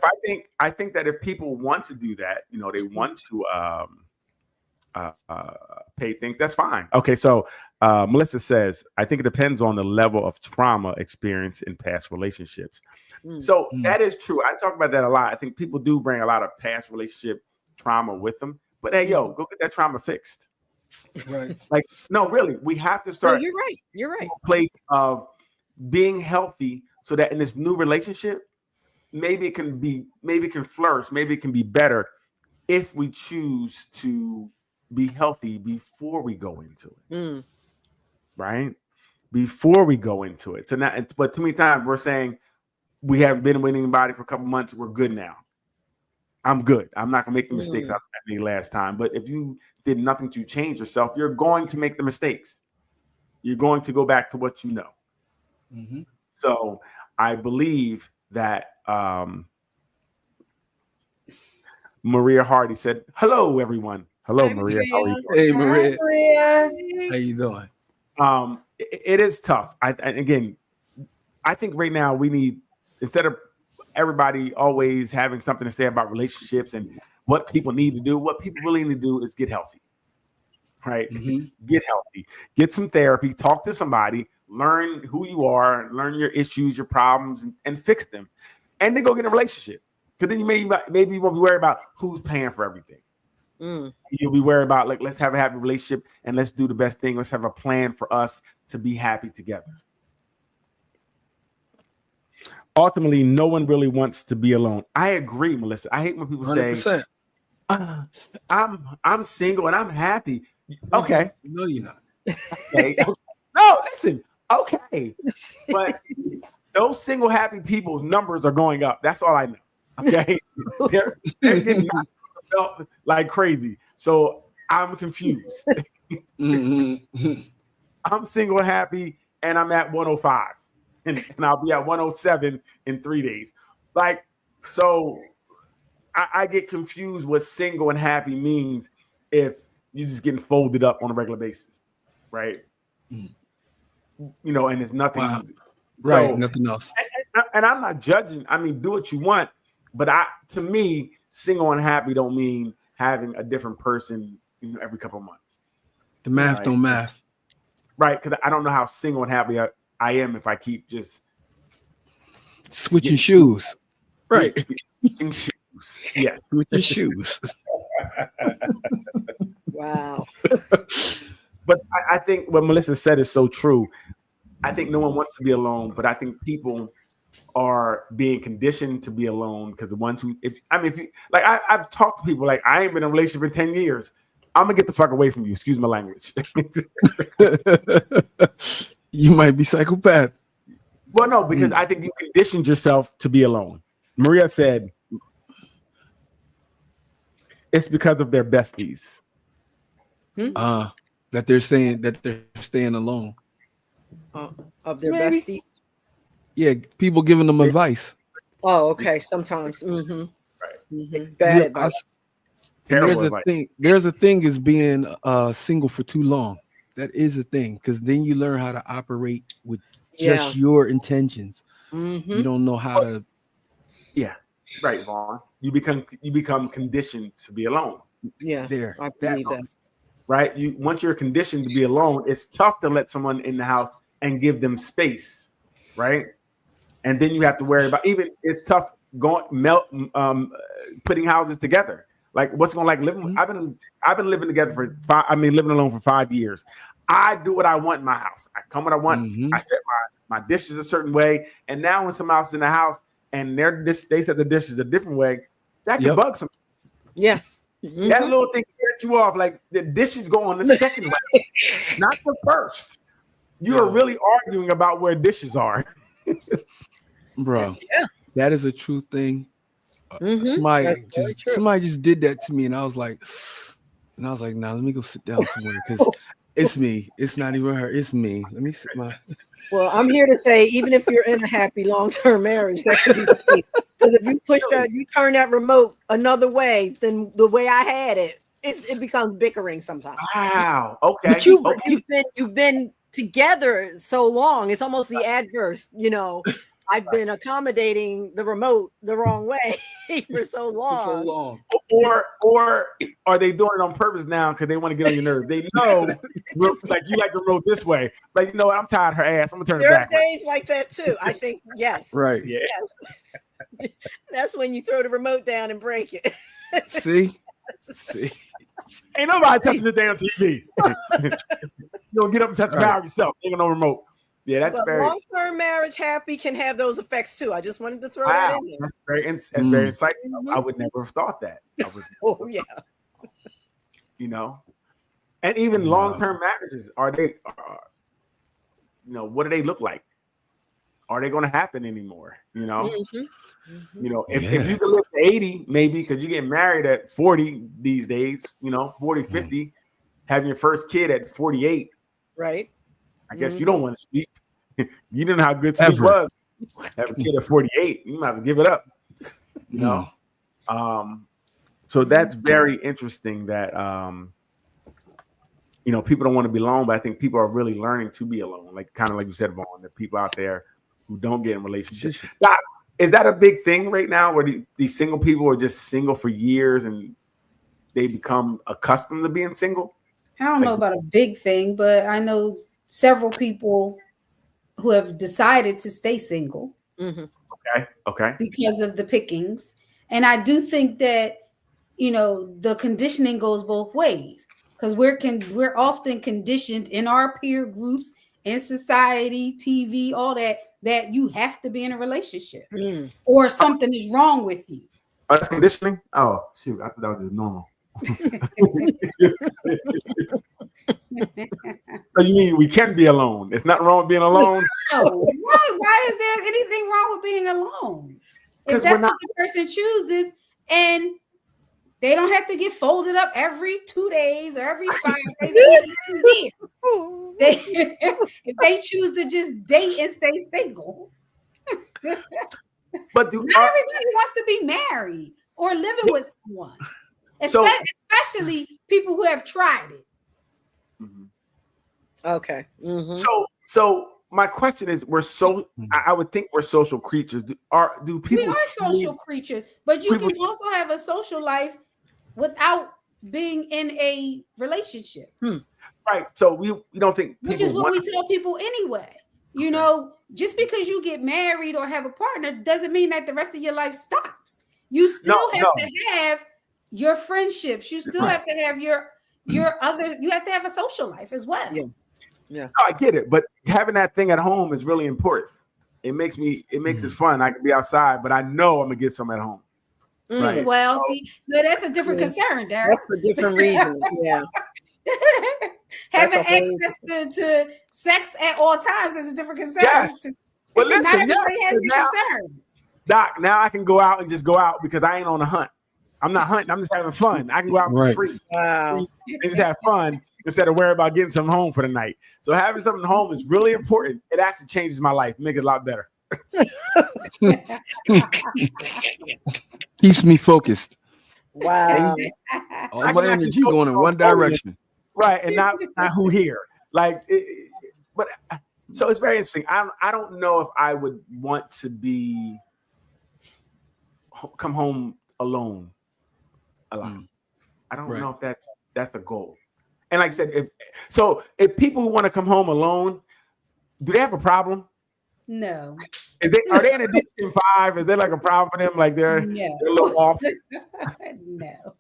I think that if people want to do that, they want to pay things, that's fine. Okay, so Melissa says, I think it depends on the level of trauma experience in past relationships. So that is true. I talk about that a lot. I think people do bring a lot of past relationship trauma with them. But hey, go get that trauma fixed. Right. Like, no, really, we have to start. No, you're right. A place of being healthy so that in this new relationship, maybe it can flourish, maybe it can be better if we choose to be healthy before we go into it. Right? Before we go into it. So now, but too many times we're saying we haven't been with anybody for a couple months, we're good now. I'm good. I'm not gonna make the mistakes I made last time. But if you did nothing to change yourself, you're going to make the mistakes. You're going to go back to what you know. Mm-hmm. So I believe that Maria Hardy said, "Hello, everyone." Hello, Maria. How are you doing? Hey, Maria. Hi, Maria. How you doing? It is tough. I think right now we need, instead of everybody always having something to say about relationships and what people need to do, what people really need to do is get healthy. Right? Mm-hmm. Get healthy. Get some therapy. Talk to somebody. Learn who you are. Learn your issues, your problems, and fix them. And then go get a relationship. Because then you maybe you won't be worried about who's paying for everything. You'll be worried about, like, let's have a happy relationship and let's do the best thing. Let's have a plan for us to be happy together. Ultimately, no one really wants to be alone. I agree, Melissa. I hate when people 100%. say, I'm single and I'm happy. Okay. No, you're not. Okay. No, listen. Okay. But those single happy people's numbers are going up. That's all I know. Okay. They're getting knocked like crazy. So I'm confused. Mm-hmm. I'm single happy and I'm at 105. and I'll be at 107 in 3 days. Like, so I get confused what single and happy means if you're just getting folded up on a regular basis, right? You know, and it's nothing. Wow. So, Right, nothing else. And I'm not judging. I mean, do what you want, but to me, single and happy don't mean having a different person, you know, every couple of months. The math Right. don't math. Right, because I don't know how single and happy I am if I keep just Switching shoes. Right. switching shoes. Yes. Switching shoes. Wow. But I think what Melissa said is so true. I think no one wants to be alone, but I think people are being conditioned to be alone because the ones who, I've talked to people like, I ain't been in a relationship in 10 years. I'm gonna get the fuck away from you. Excuse my language. You might be psychopath. Well, no, because I think you conditioned yourself to be alone. Maria said it's because of their besties. That they're saying that they're staying alone. Of their Maybe. besties. Yeah, people giving them advice. Oh, okay. Sometimes. Right. Bad Yeah, advice. Terrible There's a advice. thing. There's a thing as being single for too long. That is a thing because then you learn how to operate with just your intentions. You don't know how to. Yeah, right, Vaughn. You become conditioned to be alone. Yeah. There. I believe that. Right? Once you're conditioned to be alone, it's tough to let someone in the house and give them space, right? And then you have to worry about it's tough putting houses together. Like what's going like living? I've been living together living alone for 5 years. I do what I want in my house. I come when I want. I set my dishes a certain way. And now when someone else in the house and they set the dishes a different way, that can bug some. Yeah. That little thing set you off. Like the dishes go on the second way, not the first. You are really arguing about where dishes are. Bro. Yeah. That is a true thing. Somebody just did that to me, and I was like, nah, let me go sit down somewhere because it's me. It's not even her. It's me. Let me sit my. Well, I'm here to say, even if you're in a happy long-term marriage, that could be the case. Because if you turn that remote another way than the way I had it, it becomes bickering sometimes. Wow. Okay. But you've been together so long. It's almost the adverse. You know, I've been accommodating the remote the wrong way for so long. Or are they doing it on purpose now because they want to get on your nerves? They know, like you like the remote this way. Like, you know what? I'm tired of her ass. I'm gonna turn it back. There are days like that too. I think yes. Right. Yeah. Yes. That's when you throw the remote down and break it. See. Ain't nobody touching the damn TV. You don't get up and touch the power yourself. Ain't got no remote. Yeah, that's but very long-term marriage happy can have those effects too. I just wanted to throw that in there. That's very insightful. I would never have thought that. Oh yeah. You know, and even long-term marriages, are they? What do they look like? Are they going to happen anymore? You know, if you can live to 80, maybe because you get married at 40 these days. 40, 50, having your first kid at 48. Right. I guess you don't want to sleep. You didn't know how good sleep was. Have a kid at 48, you might have to give it up. So that's very interesting that people don't want to be alone, but I think people are really learning to be alone. Like kind of like you said, Vaughn, the people out there who don't get in relationships. Is that a big thing right now where these single people are just single for years and they become accustomed to being single? I don't know about a big thing, but I know several people who have decided to stay single. Okay. Because of the pickings. And I do think that, the conditioning goes both ways because we're often conditioned in our peer groups, in society, TV, all that you have to be in a relationship or something is wrong with you. Oh, that's conditioning? Oh, shoot. I thought that was just normal. So you mean we can be alone? It's nothing wrong with being alone? No. Why is there anything wrong with being alone? If that's what the person chooses and They don't have to get folded up every 2 days or every 5 days or even a year. If they choose to just date and stay single. But not everybody wants to be married or living with someone, especially people who have tried it. Okay. So my question is, I would think we're social creatures. Do people? We are social creatures, but you can also have a social life without being in a relationship. Right. So we don't think, which is what we tell people anyway. You know, just because you get married or have a partner doesn't mean that the rest of your life stops. You still have to have your friendships. You still have to have your other. You have to have a social life as well. Yeah. I get it, but having that thing at home is really important. It makes it fun. I can be outside, but I know I'm gonna get some at home. Right. Well, see, so that's a different concern, Derek. That's for different reasons. Yeah. Having access to sex at all times is a different concern. Yes. But listen, not everybody has the concern. Doc, now I can go out and just go out because I ain't on a hunt. I'm not hunting. I'm just having fun. I can go out for free. Wow. And just have fun instead of worry about getting something home for the night. So having something home is really important. It actually changes my life, make it a lot better. Keeps me focused. Wow. All my energy going in one direction. Right, and not who here. But so it's very interesting. I don't know if I would want to come home alone a lot. I don't know if that's a goal. And like I said, if people who want to come home alone, do they have a problem? No. Are they in a DSM-5? Is there like a problem for them? Like they're a little off? No.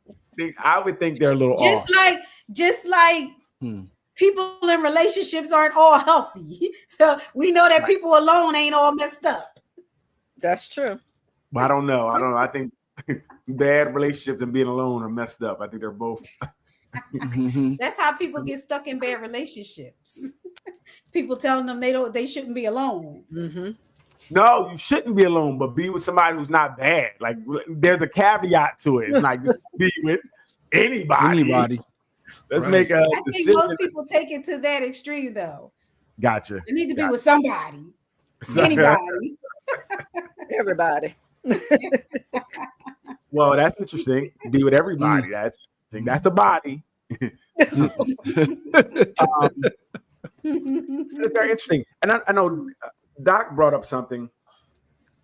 I would think they're a little off. Just like people in relationships aren't all healthy. So we know that people alone ain't all messed up. That's true. But I don't know. I think bad relationships and being alone are messed up. I think they're both. That's how people get stuck in bad relationships. People telling them they shouldn't be alone. No, you shouldn't be alone, but be with somebody who's not bad. Like there's a caveat to it. It's not just be with anybody. Let's make a decision. I think most people take it to that extreme, though. Gotcha. You need to be with somebody. Anybody. Everybody. Well, that's interesting. Be with everybody. That's the body. It's very interesting. And I know Doc brought up something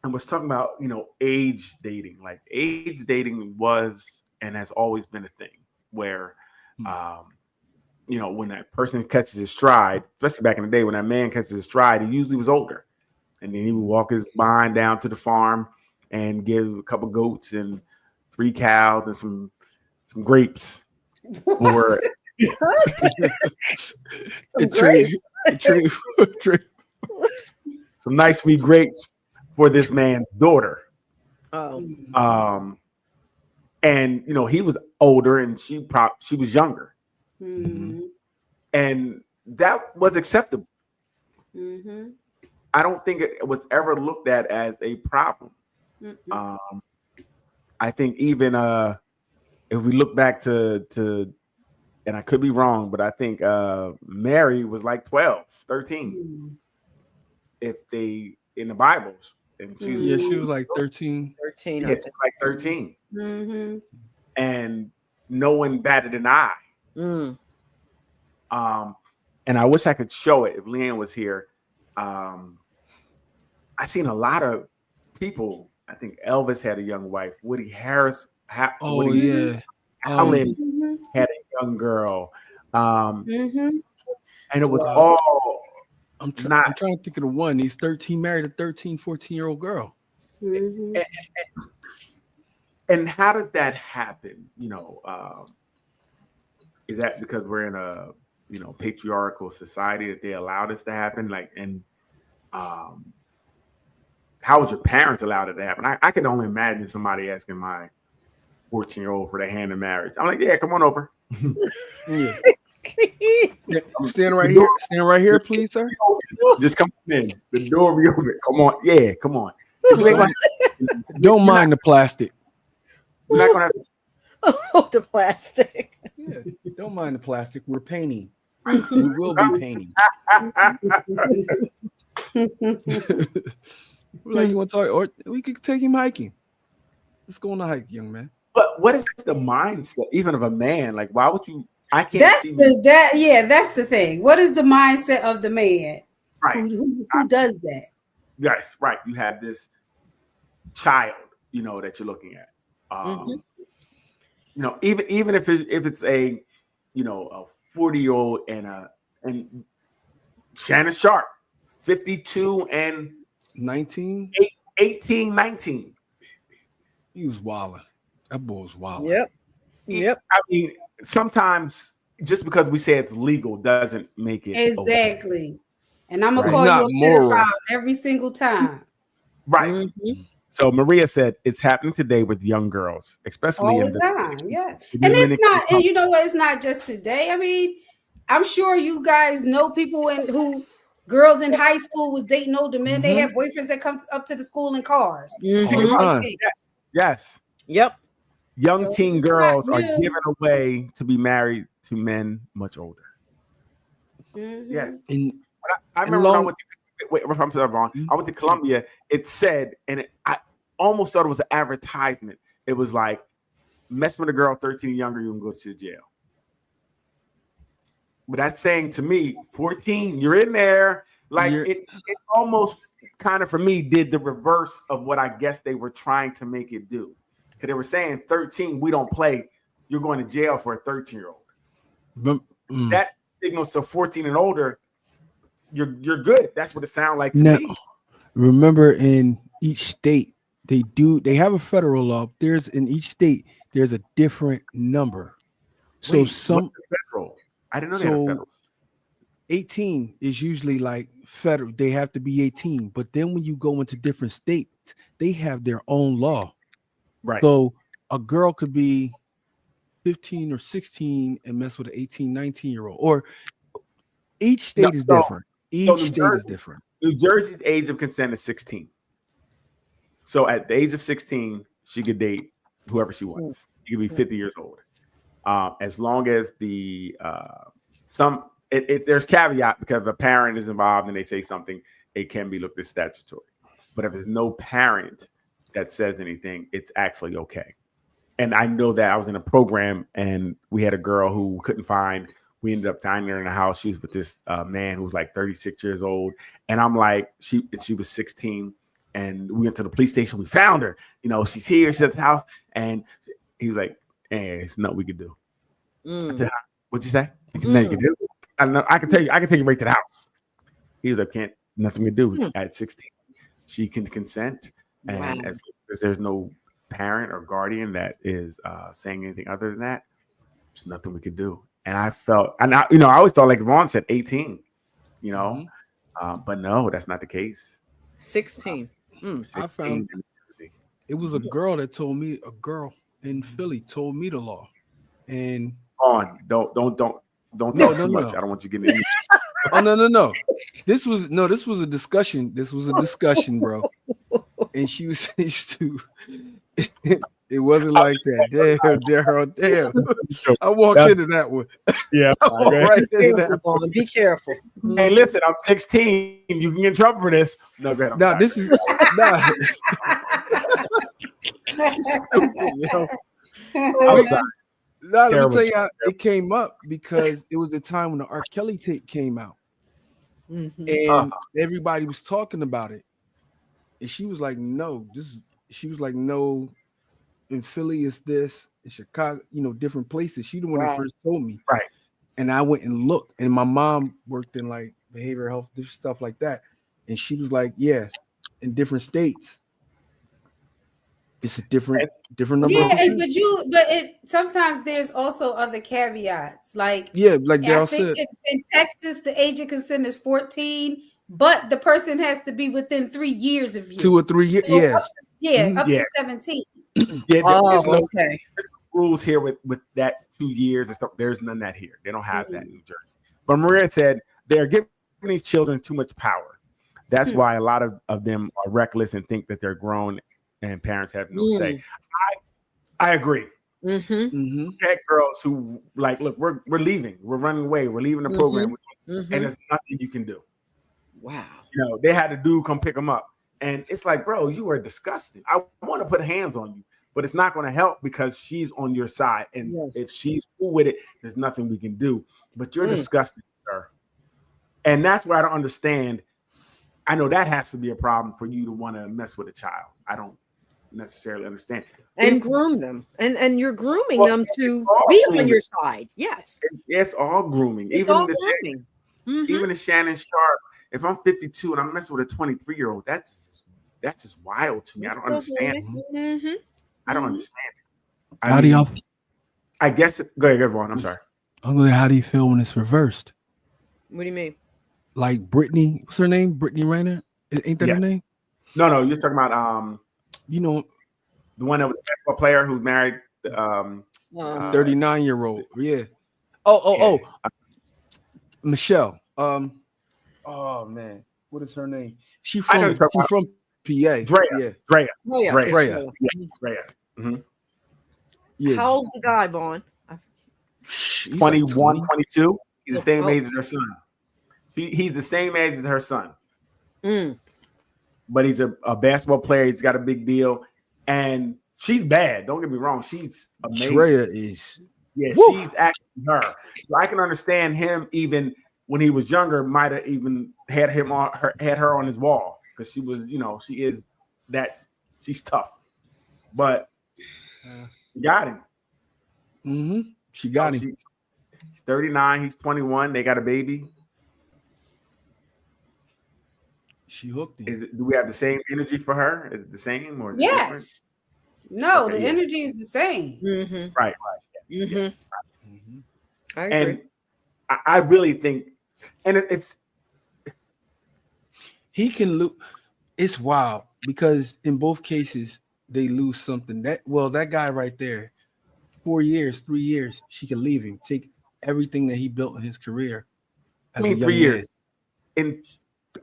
and was talking about, age dating. Like age dating was and has always been a thing where, when that person catches his stride, especially back in the day when that man catches his stride, he usually was older. And then he would walk his behind down to the farm and give a couple goats and 3 cows and some grapes. Or some nice sweet grapes for this man's daughter. And he was older and she was younger. And that was acceptable. I don't think it was ever looked at as a problem. I think even if we look back to and I could be wrong, but I think Mary was like 12, 13. If they in the Bibles. And she was like 13. 13. Yeah, it's like 13. And no one batted an eye. And I wish I could show it if Leanne was here. I seen a lot of people. I think Elvis had a young wife. Woody Harris. Allen had a young girl. And it was all. I'm trying to think of the one. He's 13, married a 13, 14-year-old girl. And how does that happen? Is that because we're in a patriarchal society that they allow this to happen? How would your parents allow it to happen? I can only imagine somebody asking my 14-year-old for their hand in marriage. I'm like, yeah, come on over. Stand right here. Stand right here, please, sir. Just come in. The door will be open. Come on. Yeah, come on. Don't mind the plastic. We're not gonna have Oh, the plastic. Yeah, don't mind the plastic. We're painting. We will be painting. Like, you want to talk, or we could take him hiking. Let's go on a hike, young man. But what is the mindset, even of a man? Like, why would you? I can't. That's see that's the thing. What is the mindset of the man right. who does that? Yes, right. You have this child, that you're looking at. Even if it's a 40-year-old and Shannon Sharp, 52 and 19, 18, 19. He was wilding. That boy was wilding. Yep. I mean, sometimes just because we say it's legal doesn't make it exactly. Okay. And I'm gonna Right. call you a It's not moral. pedophile every single time. Right. So Maria said it's happening today with young girls, especially All in the time. Yeah. in And it's Dominican not, and Republic. you know what? It's not just today. I mean, I'm sure you guys know people who girls in high school was dating older men. They have boyfriends that come up to the school in cars. All the time. Yes. Yep. Young So teen it's girls not are new. given away to be married to men much older. Mm-hmm. Yes. And I remember when I went to I went to Columbia. It said, and I almost thought it was an advertisement. It was like, mess with a girl 13 and younger, you can go to jail. But that's saying to me, 14, you're in there. Like it almost kind of for me did the reverse of what I guess they were trying to make it do. Because they were saying 13, we don't play. You're going to jail for a 13-year-old. That signals to 14 and older. You're good. That's what it sounds like to me. Remember, in each state, they have a federal law. In each state, there's a different number. So What's the federal? I didn't know they had a federal. 18 is usually like federal. They have to be 18. But then when you go into different states, they have their own law. Right. So a girl could be 15 or 16 and mess with an 18, 19-year-old. Or each state is different. Each state is different. New Jersey's age of consent is 16. So at the age of 16, she could date whoever she wants. You could be 50 years old. As long as there's caveat, because if a parent is involved and they say something, it can be looked at statutory. But if there's no parent that says anything, it's actually okay. And I know that I was in a program and we had a girl who we ended up finding her in a house. She was with this man who was like 36 years old. And I'm like, she was 16. And we went to the police station. We found her. She's here. She's at the house. And he was like, hey, it's nothing we could do. I said, what'd you say? Nothing you can do. I can tell you, I can take you right to the house. He was like, nothing we do at 16. She can consent. And as there's no parent or guardian that is saying anything other than that, there's nothing we could do. And I felt, I always thought, like Ron said, 18, but no, that's not the case. 16. 16. I found it was a girl in Philly told me the law. And don't talk too much. I don't want you getting in. Oh no. This was a discussion. This was a discussion, bro. And she was to it wasn't like that. Damn. I walked into that one. Yeah. Right into that one. Be careful. Hey, listen, I'm 16. You can get in trouble for this. No, go ahead. Nah, this is I'm sorry. Let me tell you how it came up, because it was the time when the R. Kelly tape came out. And everybody was talking about it. And she was like, no, in Philly it's this, in Chicago, different places. She the one that first told me. Right. And I went and looked, and my mom worked in like behavioral health, different stuff like that. And she was like, yeah, in different states, it's a different number. Yeah, but sometimes there's also other caveats. Like Daryl said, in Texas, the age of consent is 14, but the person has to be within 3 years of you. 2 or 3 years. So up to 17. There's no okay. rules here with that 2 years and stuff. There's none of that here. They don't have that in New Jersey. But Maria said they're giving these children too much power. That's why a lot of them are reckless and think that they're grown and parents have no say. I agree. Protect girls who like, look, we're leaving, we're running away, we're leaving the program, and there's nothing you can do. Wow. You know, they had a dude come pick them up, and it's like, bro, you are disgusting. I want to put hands on you, but it's not going to help because she's on your side, and if she's cool with it, there's nothing we can do. But you're disgusting, sir. And that's where I don't understand. I know that has to be a problem for you to want to mess with a child. I don't necessarily understand. And groom them. And you're grooming them to be on your side. Yes. It's all grooming. It's all grooming. Even the Shannon Sharp, if I'm 52 and I'm messing with a 23-year-old, that's just wild to me. I don't understand. I don't understand it. How do y'all? I guess go ahead, everyone. I'm sorry. How do you feel when it's reversed? What do you mean? Like Brittany, what's her name? Brittany Renner? Ain't that her name? No, you're talking about you know, the one that was a basketball player who married 39-year-old. Yeah. Oh. Michelle. Oh man, what is her name? She's from PA. Drea. Drea. Yeah. How old's the guy, Vaughn? 21, 22. He's the same age as her son. He's the same age as her son. But he's a basketball player. He's got a big deal. And she's bad. Don't get me wrong. She's amazing. Drea is. Yeah, she's acting her. So I can understand him even when he was younger, might have even had her on his wall because she was, she is that she's tough. But got him. She got him. He's 39. He's 21. They got a baby. She hooked him. Do we have the same energy for her? Is it the same or yes? Different? No, the energy is the same. Right. Yes. I agree. And I really think, and it's he can lose. It's wild because in both cases they lose something. That guy right there, 4 years, 3 years, she can leave him, take everything that he built in his career. 3 years. In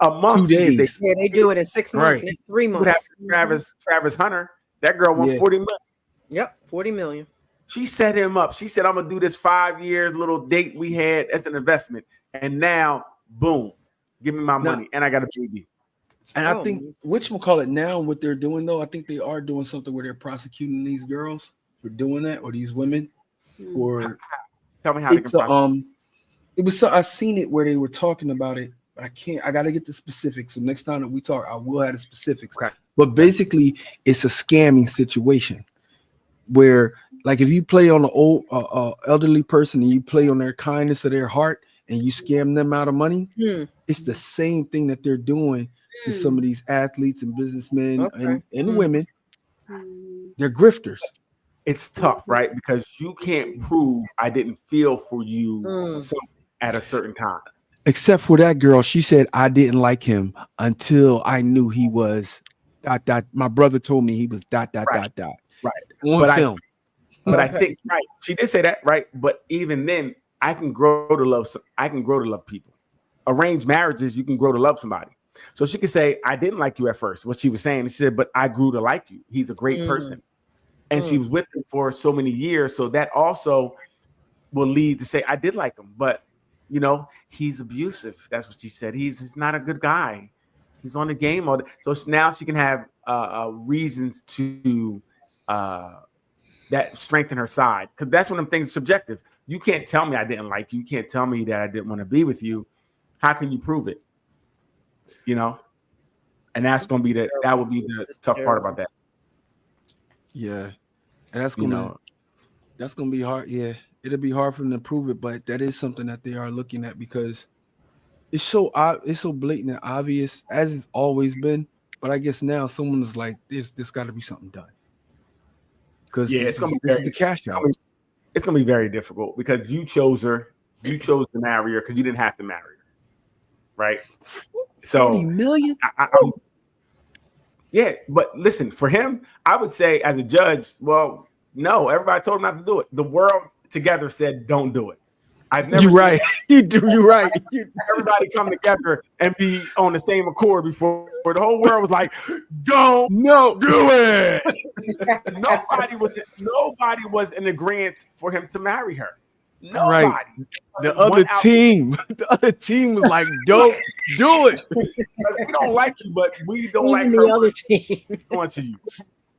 a month, 2 days. They do it in 6 months, 3 months. Travis Hunter, that girl won 40 million. Yep, 40 million. She set him up. She said, I'm gonna do this 5 years little date we had as an investment. And now, boom, give me my money. And I got a baby. And I think whatchamacallit now, what they're doing though, I think they are doing something where they're prosecuting these girls for doing that, or these women. Or tell me how they can it was I seen it where they were talking about it, but I gotta get the specifics. So next time that we talk, I will have the specifics. Okay. But basically it's a scamming situation where, like, if you play on an old elderly person and you play on their kindness of their heart and you scam them out of money, it's the same thing that they're doing to some of these athletes and businessmen and women. They're grifters. It's tough, right? Because you can't prove I didn't feel for you at a certain time. Except for that girl, she said I didn't like him until I knew he was ... My brother told me he was ... Right. On film. But I think she did say that, right? But even then, I can grow to love people. Arranged marriages, you can grow to love somebody. So she could say, I didn't like you at first. What she was saying, she said, but I grew to like you. He's a great person. And she was with him for so many years. So that also will lead to say, I did like him, but he's abusive. That's what she said. He's not a good guy. He's on the game. So now she can have reasons to that strengthen her side. Because that's one of them things subjective. You can't tell me I didn't like you. You can't tell me that I didn't want to be with you. How can you prove it? And that's going to be that would be the tough part about that. Yeah. And that's gonna be hard. Yeah, it'll be hard for them to prove it, but that is something that they are looking at because it's so blatant and obvious as it's always been. But I guess now someone is like, there's got to be something done because this is the cash out. It's gonna be very difficult because you chose her. You chose to marry her because you didn't have to marry her, right? So 40 million. Yeah, but listen, for him, I would say as a judge, well, no, everybody told him not to do it. The world together said, don't do it. I've never You're seen right. You're right. everybody come together and be on the same accord before the whole world was like, "Don't do it." Nobody was in agreement for him to marry her. Nobody. Right. The other team was like, "Don't do it." We don't like you, but we don't like Even her the other team. going to you.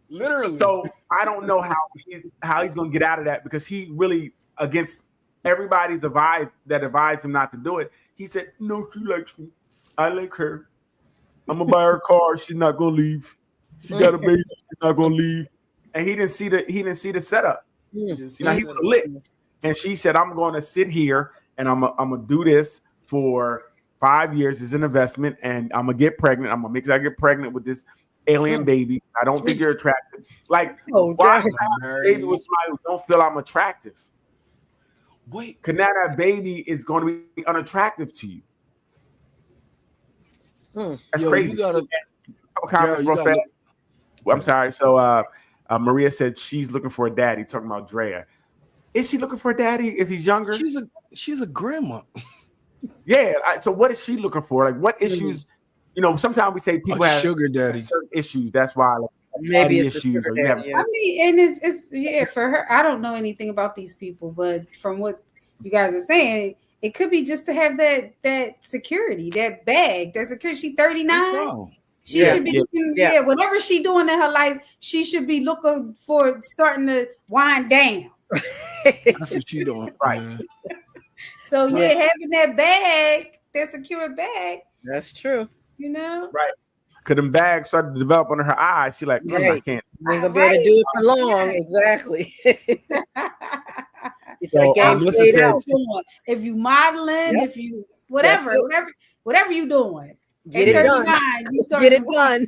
Literally. So I don't know how he's going to get out of that, because he really, against everybody's advice that advised him not to do it, he said, "No, she likes me. I like her. I'm gonna buy her a car. She's not gonna leave. She got a baby. She's not gonna leave." And he didn't see the setup. You know, he was lit. And she said, "I'm going to sit here and I'm gonna do this for 5 years as an investment, and I'm gonna get pregnant. I'm gonna make sure I get pregnant with this alien baby. I don't think you're attractive. Like, why have a baby with somebody who don't feel I'm attractive? Wait, because now that baby is going to be unattractive to you." That's crazy. You gotta, comments real fast. Well, I'm sorry. So Maria said she's looking for a daddy, talking about Drea. Is she looking for a daddy if he's younger? She's a grandma. Yeah. So what is she looking for? Like, what issues? You know, sometimes we say people have sugar daddy certain issues. That's why, like, maybe it's issues. Or you have, yeah. I mean, and it's for her. I don't know anything about these people, but from what you guys are saying, it could be just to have that security, that bag, that security. She's 39. She should be whatever she doing in her life, she should be looking for starting to wind down. That's what she doing. Right. So having that bag, that secure bag. That's true. You know? Right. Because them bags started to develop under her eyes. She like, I can't. You ain't gonna be able to do it for long. Exactly. So, Melissa said, if you modeling, if you whatever you doing, get it done. You start get it done.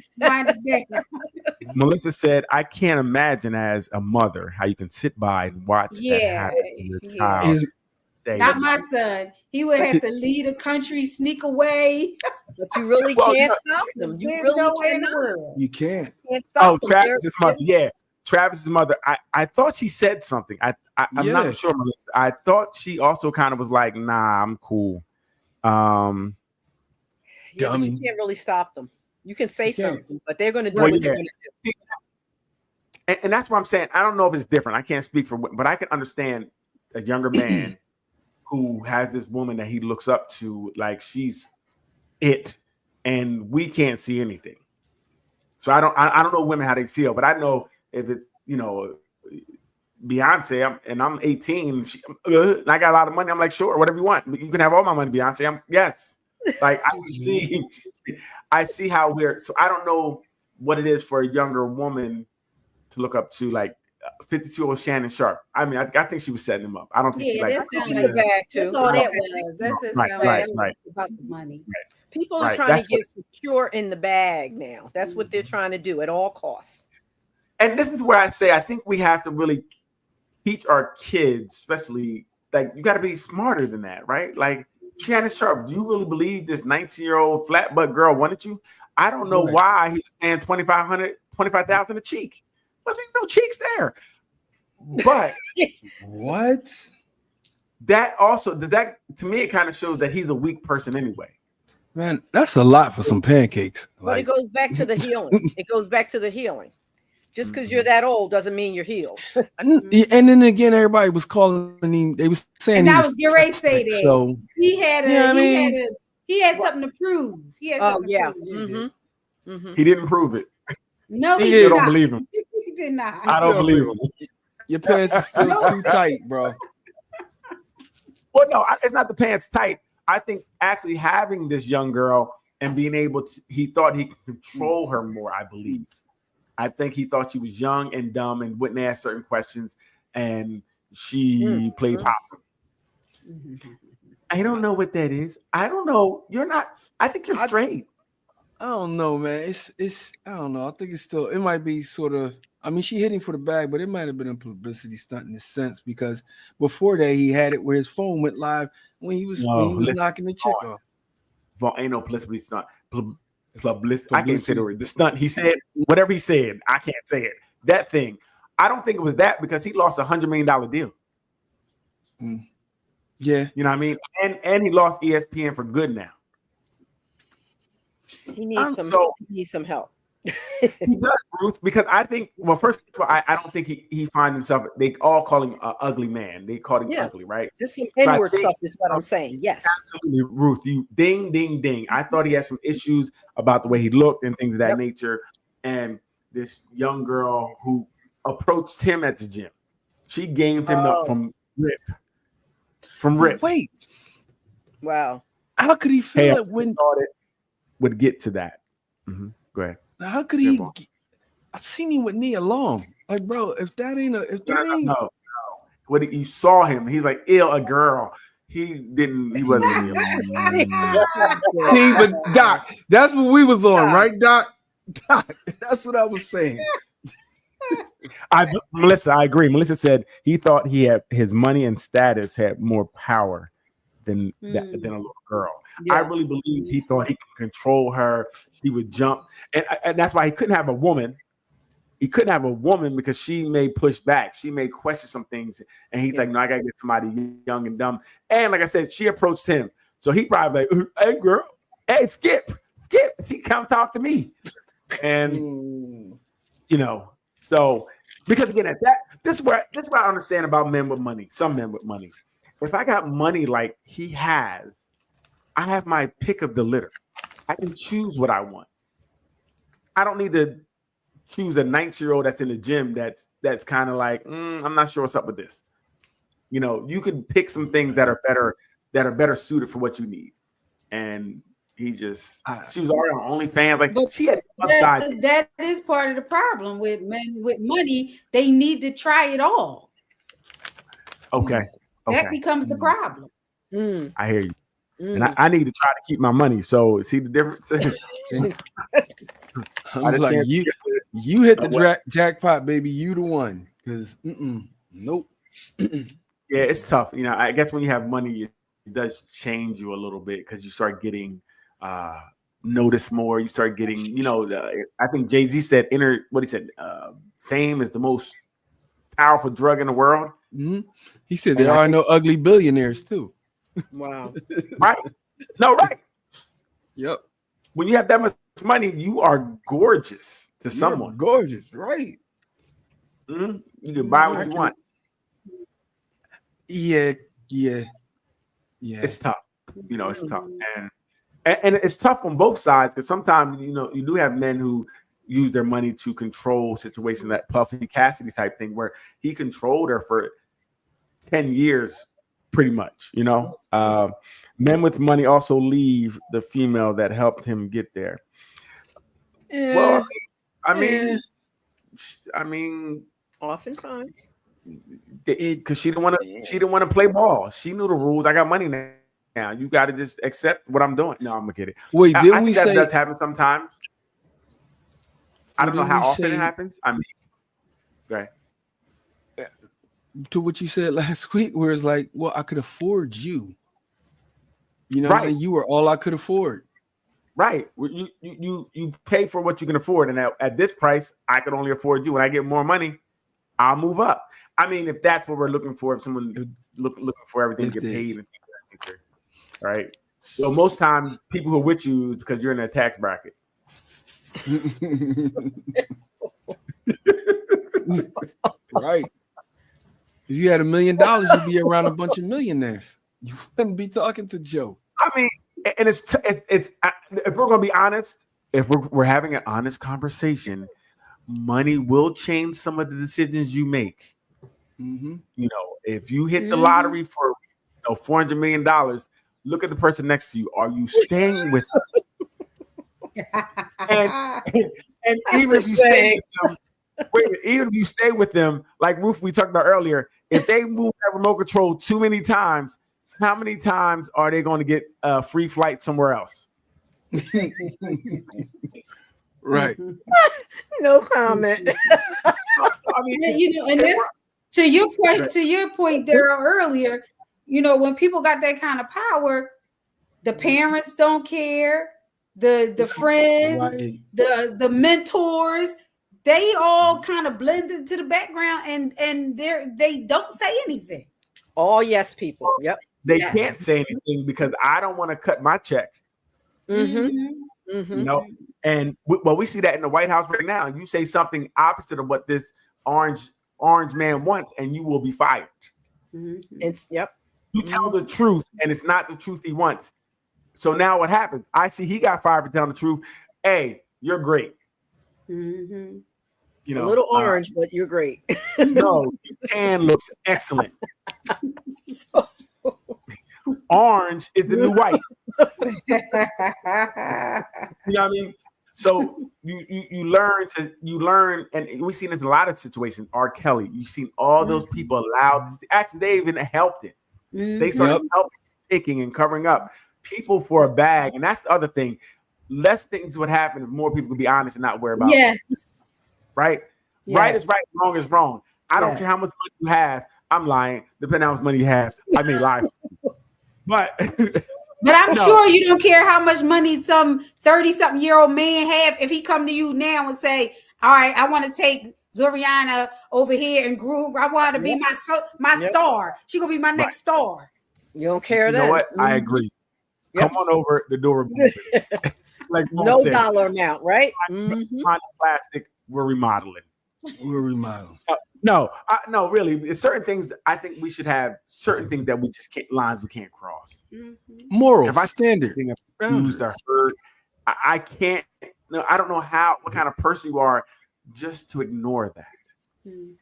Melissa said, "I can't imagine as a mother how you can sit by and watch that happen to your child." Not my son. He would have to leave the country, sneak away. But you really can't stop them. You really cannot. You can't. Stop them. Travis's mother. Yeah, Travis's mother. I thought she said something. I'm not sure, Melissa. I thought she also kind of was like, "Nah, I'm cool." But you can't really stop them. You can say something, but they're going to do what they're going to do. And that's what I'm saying. I don't know if it's different. I can't speak for, but I can understand a younger man who has this woman that he looks up to, like she's it, and we can't see anything. So I don't know women how they feel, but I know if it, Beyonce, I'm 18, and I got a lot of money. I'm like, sure, whatever you want. You can have all my money, Beyonce. Yes. Like I see how so I don't know what it is for a younger woman to look up to, like 52-year-old Shannon Sharp. I mean, I think she was setting him up. I don't think she like. That's all that was. That's right. About the money. Right. People are trying to get secure in the bag now. That's what they're trying to do at all costs. And this is where I say I think we have to really teach our kids, especially, like, you got to be smarter than that, right? Like, Shannon Sharp, do you really believe this 19-year-old flat butt girl wanted you? I don't know why he was paying $25,000 a cheek. Wasn't no cheeks there. But what? That also, to me, it kind of shows that he's a weak person anyway. Man, that's a lot for some pancakes. But it goes back to the healing. It goes back to the healing. Just because you're that old doesn't mean you're healed. And then again, everybody was calling him. They was saying, and that was your race say that. So he had something to prove. He had something to prove. Mm-hmm. He didn't prove it. No, he did. I don't believe him. He did not. I don't believe him. Your pants are still too tight, bro. Well, no, it's not the pants tight. I think actually having this young girl and being able to, he thought he could control her more, I believe. I think he thought she was young and dumb and wouldn't ask certain questions, and she played possum. I don't know what that is. I don't know. You're not. I think you're straight. I don't know, man. It's. I don't know. I think it's still. It might be sort of. I mean, she hit him for the bag, but it might have been a publicity stunt in a sense, because before that he had it where his phone went live when he was knocking the chick off. Well, ain't no publicity stunt. Publicity. I can't say the word. The stunt. He said whatever he said. I can't say it. That thing. I don't think it was that, because he lost $100 million deal. Yeah. You know what I mean? And he lost ESPN for good now. He needs some help. He does, Ruth, because I think, well, first of all, I don't think he finds himself, they all call him an ugly man. They call him ugly, right? This some N-word stuff is what I'm saying. Yes. Absolutely, Ruth. You ding, ding, ding. I thought he had some issues about the way he looked and things of that nature. And this young girl who approached him at the gym, she gamed him up from rip. From rip. Wait. Wow. How could he feel it when thought it would get to that? Mm-hmm. Go ahead. How could he? I seen him with Nia Long. Like, bro, if that ain't no. When you saw him, he's like, ill, a girl. He wasn't Nia Long. Even Doc, that's what we was on, right, Doc? Doc, that's what I was saying. Melissa, I agree. Melissa said he thought he had his money and status had more power than a little girl. Yeah. I really believe he thought he could control her. She would jump, and that's why he couldn't have a woman. He couldn't have a woman because she may push back. She may question some things, and he's like, "No, I gotta get somebody young and dumb." And like I said, she approached him, so he probably like, "Hey, girl, hey, Skip, she come talk to me," and so because again, at that, this is what I understand about men with money. Some men with money. If I got money like he has, I have my pick of the litter. I can choose what I want. I don't need to choose a 19-year-old that's in the gym that's kind of like, I'm not sure what's up with this. You can pick some things that are better suited for what you need. And she was already on OnlyFans. Like, but she had upside. That is part of the problem with men with money. They need to try it all. Okay. That becomes the problem. I hear you. And I need to try to keep my money. So see the difference? I'm like, you hit the jackpot, baby. You the one. Because nope. Yeah, it's tough. I guess when you have money, it does change you a little bit because you start getting noticed more. You start getting, I think Jay-Z said fame is the most powerful drug in the world. Mm-hmm. He said there are no ugly billionaires too. Wow. Right? No, right. Yep. When you have that much money, you are gorgeous to someone. Gorgeous, right? Mm-hmm. You can buy what you want. Yeah. It's tough. It's tough. And it's tough on both sides because sometimes, you do have men who use their money to control situations, that Puffy Cassidy type thing where he controlled her for 10 years pretty much. Men with money also leave the female that helped him get there. Well, I mean oftentimes because she didn't want to play ball. She knew the rules. I got money now. You got to just accept what I'm doing. No, I'm gonna get it. Wait, I think that does happen sometimes. I don't know how often it happens. I mean, right. To what you said last week, where it's like, well, I could afford you. What I'm saying? You were all I could afford. Right. You pay for what you can afford, and at this price, I could only afford you. When I get more money, I'll move up. I mean, if that's what we're looking for, if someone looking for everything to get paid and things of that nature, right? So most times, people who are with you is because you're in a tax bracket. Right. If you had $1 million, you'd be around a bunch of millionaires. You wouldn't be talking to Joe. I mean, and it's if we're going to be honest, if we're having an honest conversation, money will change some of the decisions you make. Mm-hmm. If you hit the lottery for $400 million, look at the person next to you. Are you staying with them? and even if you stay with them, even if you stay with them, like Ruth, we talked about earlier, if they move that remote control too many times, how many times are they going to get a free flight somewhere else? Right. No comment. I mean, and that's to your point there earlier. When people got that kind of power, the parents don't care, the friends, right. the mentors, they all kind of blend into the background and they don't say anything. All yes people. Yep. they can't say anything because I don't want to cut my check. Mm-hmm. You know, and we see that in the White House right now. You say something opposite of what this orange man wants, and you will be fired. It's You tell the truth, and it's not the truth he wants. So now what happens? I see he got fired for telling the truth. Hey, you're great. You know, a little orange, but you're great. No, your tan looks excellent. Orange is the new white. You know what I mean? So you learn, and we've seen this in a lot of situations. R. Kelly, you've seen all those people allowed. Actually, they even helped it. They started helping, picking and covering up people for a bag, and that's the other thing. Less things would happen if more people could be honest and not worry about it. Right? Yes. Right is right, wrong is wrong. I don't care how much money you have. I'm lying. Depending on how much money you have, I may lie. But I'm sure you don't care how much money some 30-something-year-old man have if he come to you now and say, all right, I want to take Zoriana over here and group. I want her to be my star. She gonna be my next star. You don't care you then. Know what? I agree. Come on over, the door. Like no dollar amount, right? Plastic, we're remodeling. No, really. It's certain things I think we should have. Certain things that we just can't, lines we can't cross. Moral if I standard. Used or hurt, I can't. No, I don't know what kind of person you are, just to ignore that. You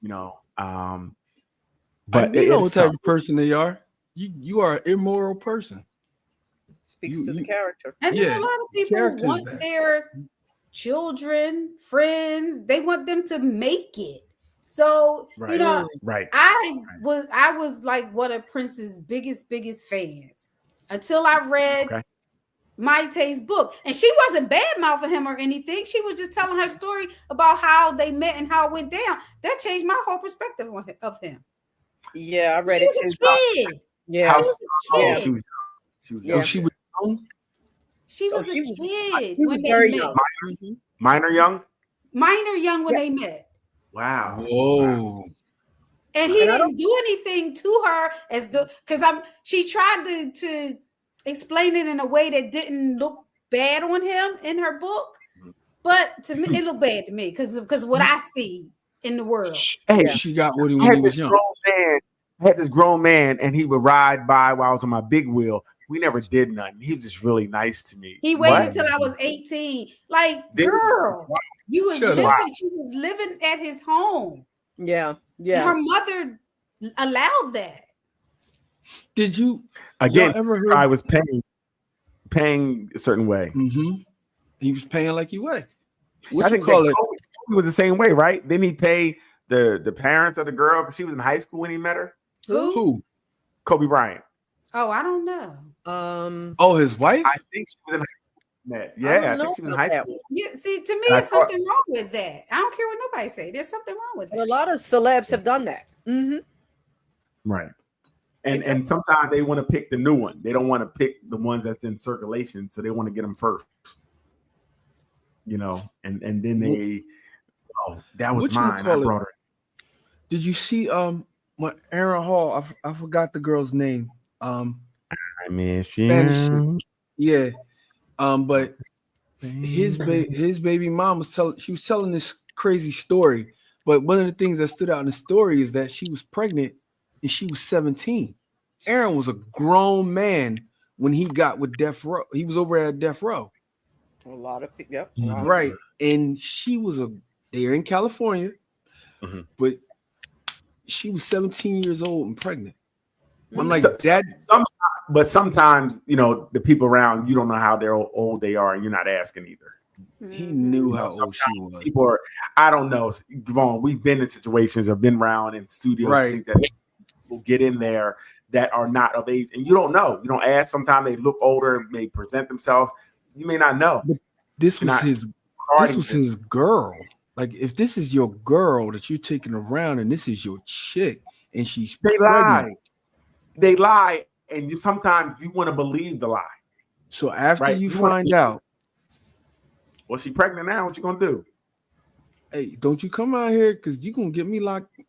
know, but you know what type of person they are. You are an immoral person. Speaks to the character. And a lot of people want their children, friends, they want them to make it. So you know, I was like one of Prince's biggest fans until I read Mayte's book, and she wasn't bad mouthing him or anything. She was just telling her story about how they met and how it went down. That changed my whole perspective of him. Yeah, I read it. She was a kid. Yeah, she was a kid. She was young. She was a kid. She was very young. Minor young when they met. Wow. Whoa. And he didn't do anything to her because she tried to explain it in a way that didn't look bad on him in her book. But to me, it looked bad to me because what I see in the world. Hey, she got what he was young. I had this grown man, and he would ride by while I was on my big wheel. We never did nothing. He was just really nice to me. He waited until I was 18. Like, girl, she was living at his home. Yeah. Her mother allowed that. Did you ever heard? I was paying a certain way. He was paying like you would. I think Kobe was the same way, right? Didn't he pay the parents of the girl because she was in high school when he met her? Who? Kobe Bryant. Oh, I don't know. His wife? I think she was in high school. Yeah, I think she was in high school. Yeah, see, to me, there's something wrong with that. I don't care what nobody say. There's something wrong with that. A lot of celebs have done that. Right. And sometimes they want to pick the new one. They don't want to pick the ones that's in circulation, so they want to get them first. You know, and then they, that was mine. I brought her. Did you see when Aaron Hall? I forgot the girl's name. I miss you. Yeah. But his baby mom was telling this crazy story. But one of the things that stood out in the story is that she was pregnant and she was 17. Aaron was a grown man when he got with Death Row. He was over at Death Row. A lot of people, right. And she was they're in California, but she was 17 years old and pregnant. I'm like, sometimes, you know, the people around, you don't know how old they are, and you're not asking either. He knew how old she was. People I don't know. Vaughn, we've been in situations or been around in studios. Right. Think that people get in there that are not of age, and you don't know. You don't ask. Sometimes they look older, may present themselves. You may not know. But this was his girl. Like, if this is your girl that you're taking around, and this is your chick, and she's pregnant. They lie, and sometimes you want to believe the lie. So after you find out, well, she's pregnant now. What you gonna do? Hey, don't you come out here because you gonna get me locked.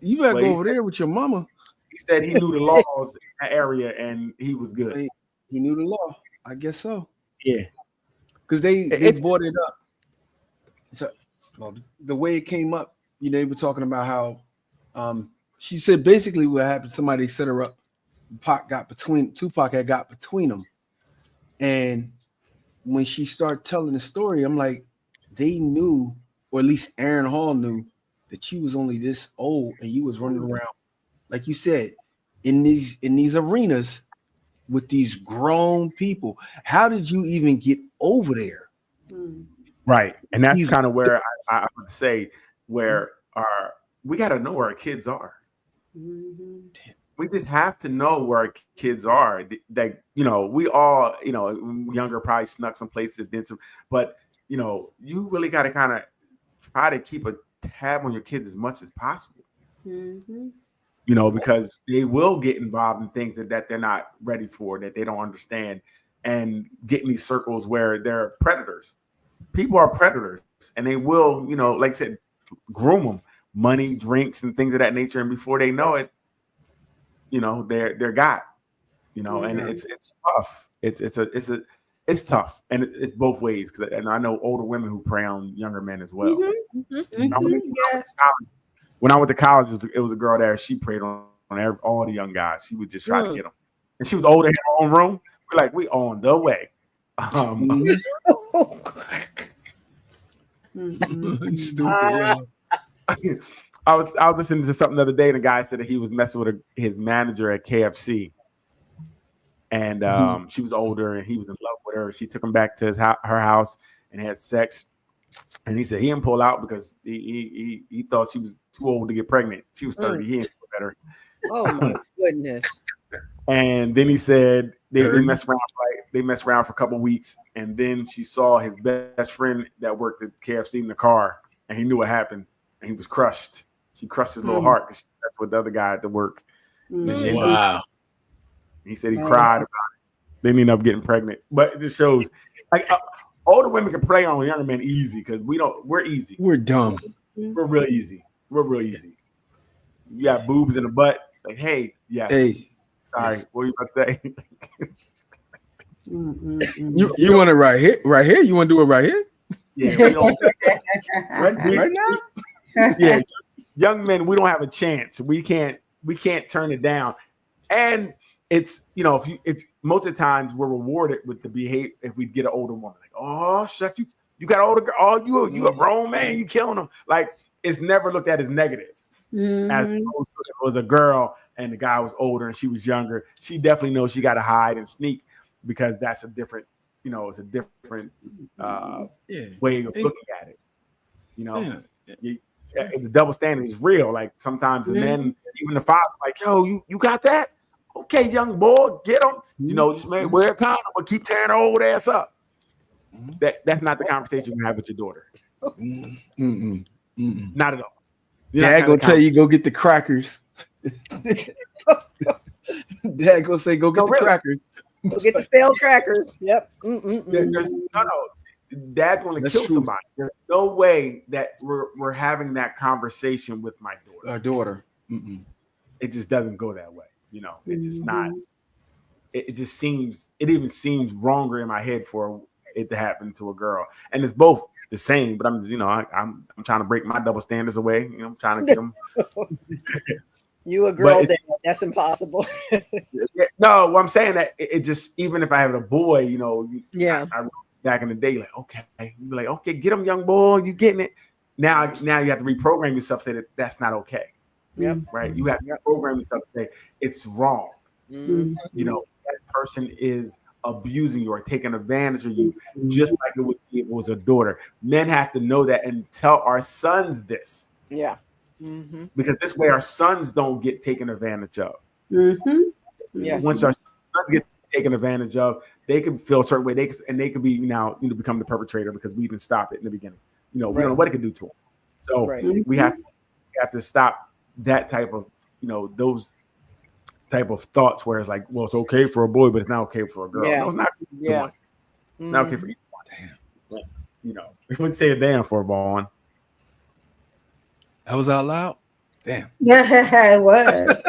You better go over there with your mama. He said he knew the laws in that area and he was good. He knew the law. I guess so. Yeah, because they brought it up. So the way it came up, they were talking about how she said basically what happened. Somebody set her up. Tupac had got between them, and when she started telling the story, I'm like, they knew, or at least Aaron Hall knew, that you was only this old and you was running around, like you said, in these arenas with these grown people. How did you even get over there? Right, and that's kind of where I would say where we got to know where our kids are. Mm-hmm. We just have to know where our kids are. That we all younger probably snuck some places, did some, but you really got to kind of try to keep a tab on your kids as much as possible. Mm-hmm. Because they will get involved in things that they're not ready for, that they don't understand, and get in these circles where they're predators. People are predators, and they will, like I said, groom them, money, drinks, and things of that nature. And before they know it, they're got, and it's tough. It's tough, and it's both ways. And I know older women who prey on younger men as well. When I went to college, it was a girl there. She preyed on all the young guys. She would just try to get them, and she was older in her own room. We're like, we on the way. Stupid. I was listening to something the other day, and a guy said that he was messing with his manager at KFC, and she was older, and he was in love with her. She took him back to her house and had sex, and he said he didn't pull out because he thought she was too old to get pregnant. She was 30. He didn't feel better. Oh my goodness! And then he said they messed around. They messed around for a couple of weeks, and then she saw his best friend that worked at KFC in the car, and he knew what happened, and he was crushed. She crushed his little heart. That's what the other guy at the work. Wow. He said he cried about it. They ended up getting pregnant, but it just shows like older women can prey on younger men easy because we're easy. We're dumb. We're real easy. You got boobs in the butt. Like, hey, yes. Hey. Sorry, yes. what are you about to say? You want it right here? Right here? You want to do it right here? Yeah, we don't. right now? Yeah, young men, we don't have a chance. We can't turn it down. And it's if most of the times we're rewarded with the behavior if we get an older woman. Like, oh shucks, you got an older girl. Oh, you a grown man, you killing them. Like it's never looked at as negative. Mm-hmm. As opposed to if it was a girl and the guy was older and she was younger, she definitely knows she got to hide and sneak because that's a different, it's a different way of looking at it. The double standard is real. Like sometimes the men, even the father, like, yo, you got that? Okay, young boy, get him. Just wear a condom, but keep tearing her old ass up. That's not the conversation you have with your daughter. Not at all. Dad gonna tell you go get the crackers. Dad gonna say go get the crackers. Go get the stale crackers. Yep. No. Dad's going to kill somebody. There's no way that we're having that conversation with my daughter. Our daughter. It just doesn't go that way. It's just not. It just seems. It even seems wronger in my head for it to happen to a girl, and it's both the same. But I'm just, I'm trying to break my double standards away. I'm trying to get them. You a girl, that's impossible. No, what I'm saying that it just, even if I have a boy, I back in the day, like, okay, you be like, okay, get him, young boy, you getting it. Now you have to reprogram yourself, say that's not okay. Yep. Right. You have to program yourself, say it's wrong. Mm-hmm. That person is abusing you or taking advantage of you, just like it would be if it was a daughter. Men have to know that and tell our sons this. Yeah. Mm-hmm. Because this way our sons don't get taken advantage of. Mm-hmm. Yes. Once our sons get taken advantage of, they can feel a certain way. They could be become the perpetrator because we didn't stop it in the beginning. We don't know what it could do to them. So we have to stop that type of those type of thoughts where it's like, well, it's okay for a boy, but it's not okay for a girl. Yeah. No, it's not. Mm-hmm. Not okay for anyone. You wouldn't say a damn for a boy. That was out loud. Damn. Yeah, it was.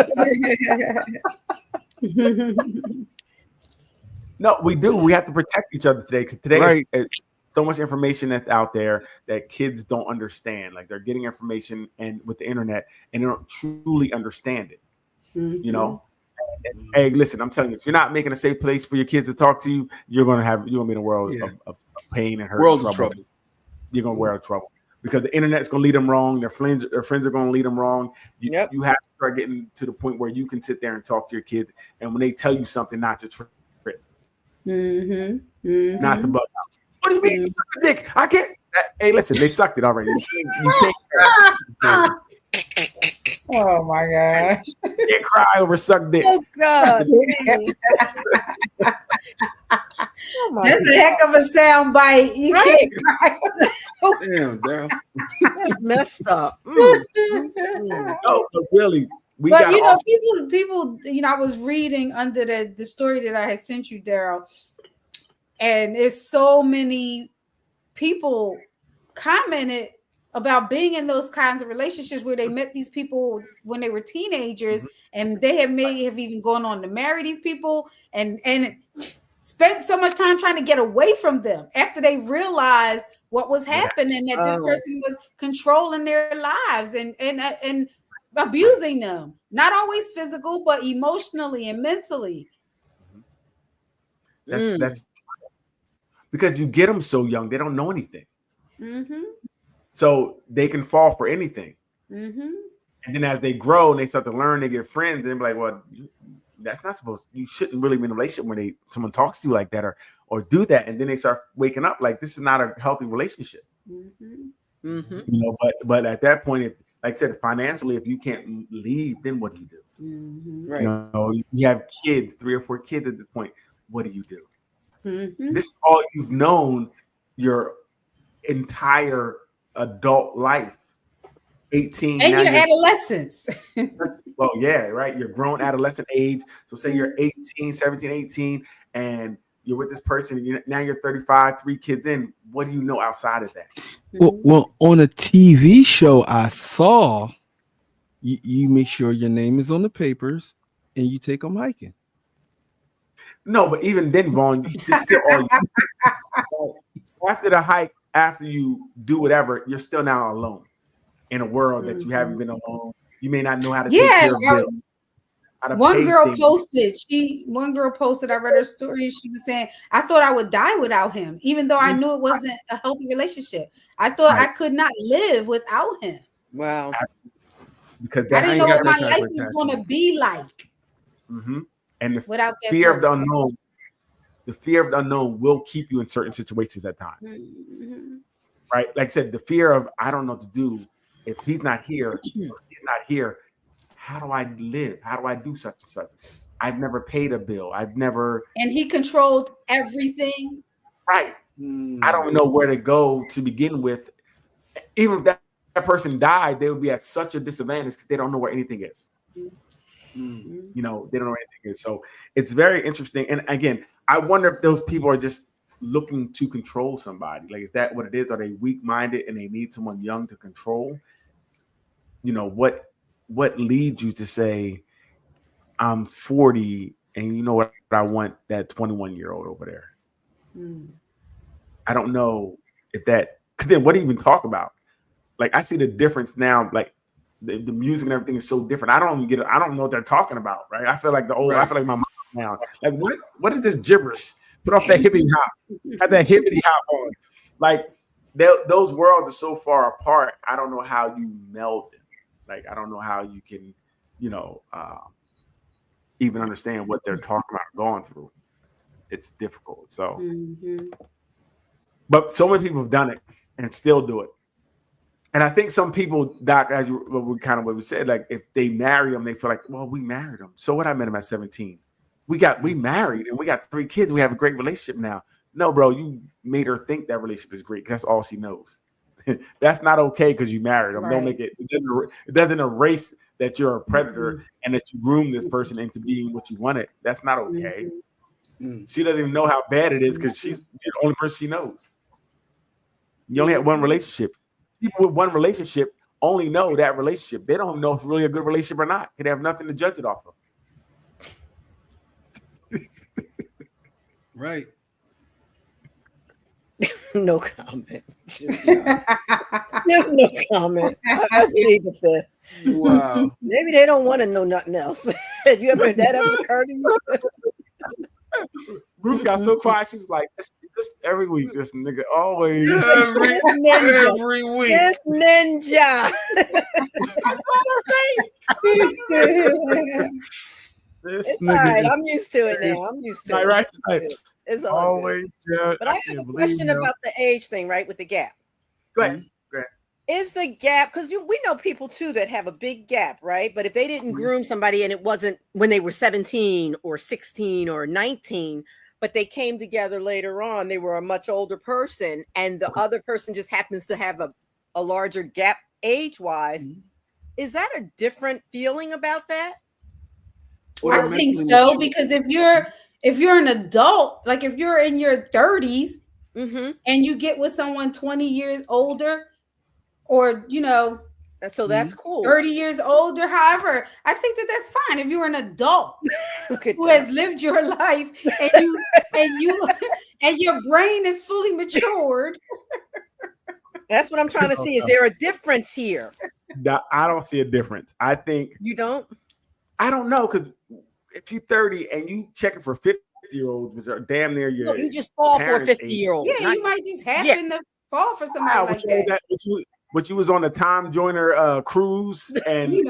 No, we do. We have to protect each other today because today Right. it's so much information that's out there that kids don't understand. Like they're getting information and with the internet and they don't truly understand it. You know. Hey, listen, I'm telling you, if you're not making a safe place for your kids to talk to you, you're gonna be in a world of pain and hurt. World and of trouble. You're gonna wear trouble because the internet's gonna lead them wrong. Their friends are gonna lead them wrong. You have to start getting to the point where you can sit there and talk to your kids, and when they tell you something, not to trip, not to bug out. What do you mean? You suck a dick? I can't. Hey, listen, they sucked it already. You can't. Oh my gosh. You can't cry over sucked dick. Oh God. That's a heck of a sound bite. You can't cry. Damn, Daryl. That's messed up. No, but really, but you know, people, you know, I was reading under the story that I had sent you, Daryl, and it's so many people commented about being in those kinds of relationships where they met these people when they were teenagers, and they may have even gone on to marry these people and spent so much time trying to get away from them after they realized what was happening, that this person was controlling their lives and abusing them, not always physical, but emotionally and mentally. That's because you get them so young, they don't know anything. So they can fall for anything. And then as they grow and they start to learn, they get friends, and they're like, well, that's not supposed, you shouldn't really be in a relationship when someone talks to you like that or do that. And then they start waking up like this is not a healthy relationship. You know, but at that point, if, like I said, financially, if you can't leave, then what do you do? Right. You know, you have kids, 3 or 4 kids at this point. What do you do? This is all you've known your entire adult life. 18 and your adolescence. Well, yeah, right. You're grown adolescent age. So say you're 18, 17, 18, and you're with this person. Now you're 35, 3 kids in. What do you know outside of that? Well, on a TV show I saw, you make sure your name is on the papers and you take them hiking. No, but even then, Vaughn, it's still all you. After the hike, after you do whatever, you're still now alone in a world that you haven't been alone. You may not know how to take care of them. One girl posted, I read her story, and she was saying, I thought I would die without him, even though I knew it wasn't a healthy relationship. I thought I could not live without him. Wow. Because I didn't know what my life was going to be like. And the without that fear of the unknown, will keep you in certain situations at times. Right? Like I said, the fear of, I don't know what to do. If he's not here, how do I live? How do I do such and such? I've never paid a bill. And he controlled everything. Right. I don't know where to go to begin with. Even if that person died, they would be at such a disadvantage because they don't know where anything is. You know, they don't know where anything is. So it's very interesting. And again, I wonder if those people are just looking to control somebody. Like, is that what it is? Are they weak-minded and they need someone young to control? You know, what leads you to say, I'm 40 and you know what, I want that 21-year-old over there? I don't know if that, because then what do you even talk about? Like, I see the difference now, like the music and everything is so different. I don't know what they're talking about, right? I feel like I feel like my mom now. Like, what is this gibberish? Put off that hippity hop. Have that hippity hop on. Like, those worlds are so far apart. I don't know how you meld them. Like, I don't know how you can, even understand what they're talking about going through. It's difficult. So, but so many people have done it and still do it. And I think some people, Doc, as what we said, like if they marry them, they feel like, well, we married him. So what? I met him at 17. We married and we got 3 kids. We have a great relationship now. No, bro, you made her think that relationship is great. That's all she knows. That's not okay because you married them. Right. Don't make it. It doesn't erase that you're a predator and that you groomed this person into being what you wanted. That's not okay. She doesn't even know how bad it is because she's the only person she knows. You only had one relationship. People with one relationship only know that relationship. They don't know if it's really a good relationship or not. They have nothing to judge it off of. Right. No comment. Just no comment. I need to say. Wow. Maybe they don't want to know nothing else. Have you ever had that ever occur to you? Ruth got so quiet. She was like, this every week, this nigga always. Every week. This ninja. That's on her face. This It's all nigga right. is I'm used to it now. I'm used to it. right. She's like, It's all good. always judge. But I have a question about the age thing, right? With the gap. Go ahead. Is the gap, because we know people too that have a big gap, right? But if they didn't groom somebody and it wasn't when they were 17 or 16 or 19, but they came together later on, they were a much older person, and the other person just happens to have a larger gap age-wise, is that a different feeling about that? I think so, because if you're an adult, like if you're in your 30s and you get with someone 20 years older, or so that's cool. 30 years older. However, I think that's fine if you're an adult who has lived your life and your brain is fully matured. That's what I'm trying to see. Is there a difference here? I don't see a difference. I think you don't. I don't know, because if you're 30 and you checking for 50-year-olds, which are damn near your, you just fall for a 50-year-old. Yeah, you might just happen to fall for somebody like that. But you was on the Tom Joyner cruise, and maybe you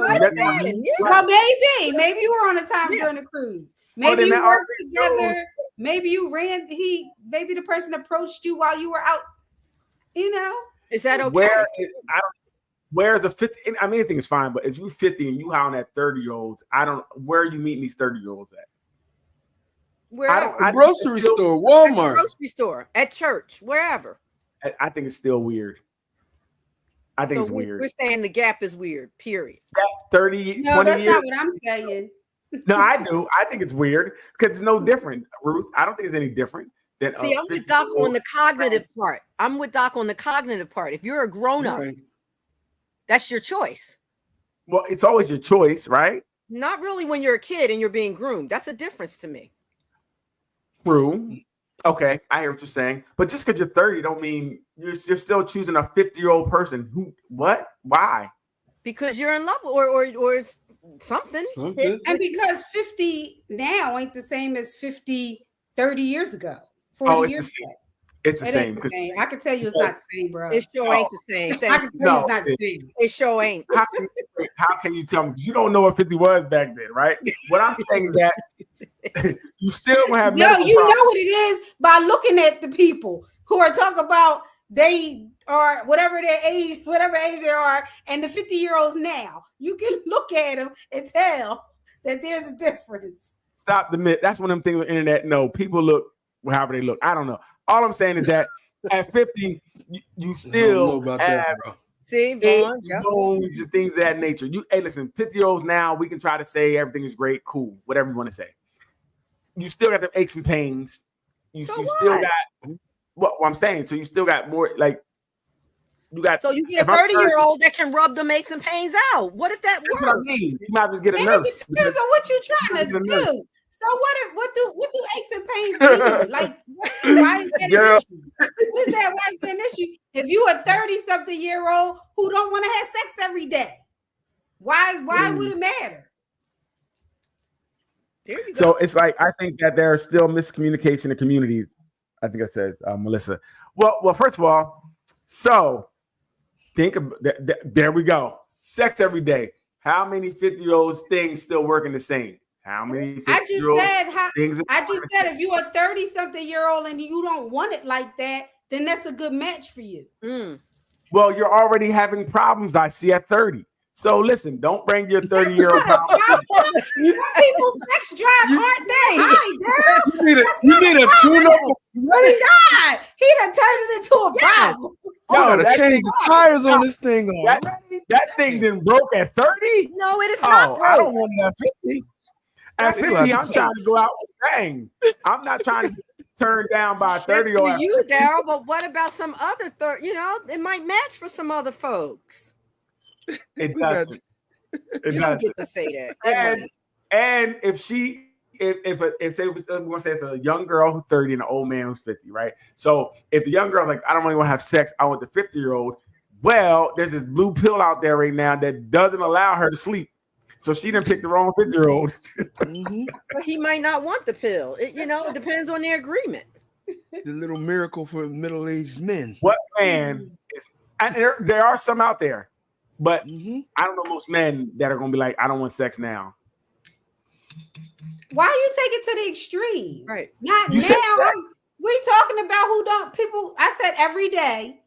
were on a Tom Joyner cruise. Maybe you worked together. Maybe you ran. Maybe the person approached you while you were out. Is that okay? Where's the 50? I mean, anything is fine, but if you're 50 and you hound at 30-year-olds, where are you meeting these 30-year-olds at? Grocery store, Walmart, grocery store, at church, wherever. I think it's still weird. I think it's weird. We're saying the gap is weird, period. That 30, no, 20 that's years. not what I'm saying. No, I do. I think it's weird because it's no different, Ruth. I don't think it's any different than. See, I'm with Doc on the cognitive part. If you're a grown-up, that's your choice. Well, it's always your choice, right? Not really when you're a kid and you're being groomed. That's a difference to me. True. Okay, I hear what you're saying. But just because you're 30 don't mean you're still choosing a 50-year-old person. Who? What? Why? Because you're in love or something. And because 50 now ain't the same as 50 30 years ago, 40 years ago. It's the same. I can tell you it's not the same, bro. It sure ain't the same. I can tell you it's not the same. It sure ain't. How can you tell me? You don't know what 50 was back then, right? What I'm saying is that you still gonna have know what it is by looking at the people who are talking about they are whatever age they are, and the 50-year-olds now. You can look at them and tell that there's a difference. Stop the myth. That's one of them things on the internet. No, people look however they look. I don't know. All I'm saying is that at 50, you still have that, bro. See, bones and things of that nature. Hey, listen, 50-year-olds now, we can try to say everything is great, cool, whatever you want to say. You still got the aches and pains. You still got what I'm saying. So you still got more like you got. So you get a 30-year-old that can rub the aches and pains out. What if that works? What I mean. You might just get a nurse. It depends on what you're trying to do. So what do aches and pains do? Like, why is that an issue? What is that? Why is that an issue? If you a 30-something-year-old who don't want to have sex every day, why would it matter? There you go. So it's like I think that there are still miscommunication in communities. I think I said Melissa. Well, first of all, so think of there we go. Sex every day. How many 50-year-olds things still working the same? How many? I just said if you're a 30-something-year-old and you don't want it like that, then that's a good match for you. Well, you're already having problems. I see at 30. So listen, don't bring your 30-year-old problems. People's sex drive aren't they high, girl? You need a tune-up. God, he done turned it into a problem. Yo, to change the tires on this thing. That thing didn't broke at 30? No, it is not broke. I don't want it at 50. At 50, I'm trying to go out with a bang. I'm not trying to turn down by a 30-year-old. You, Daryl, but what about some other it might match for some other folks. It We got- doesn't. You don't get to say that. And if say we're gonna say it's a young girl who's 30 and an old man who's 50, right? So if the young girl's like, I don't really want to have sex, I want the 50-year-old. Well, there's this blue pill out there right now that doesn't allow her to sleep. So she didn't pick the wrong 50-year-old. Mhm. But he might not want the pill. It depends on their agreement. The little miracle for middle-aged men. What man is? And there are some out there, but Mhm. I don't know most men that are gonna be like, I don't want sex now. Why you take it to the extreme? Right. Not You said now. sex. We talking about who don't people. I said every day.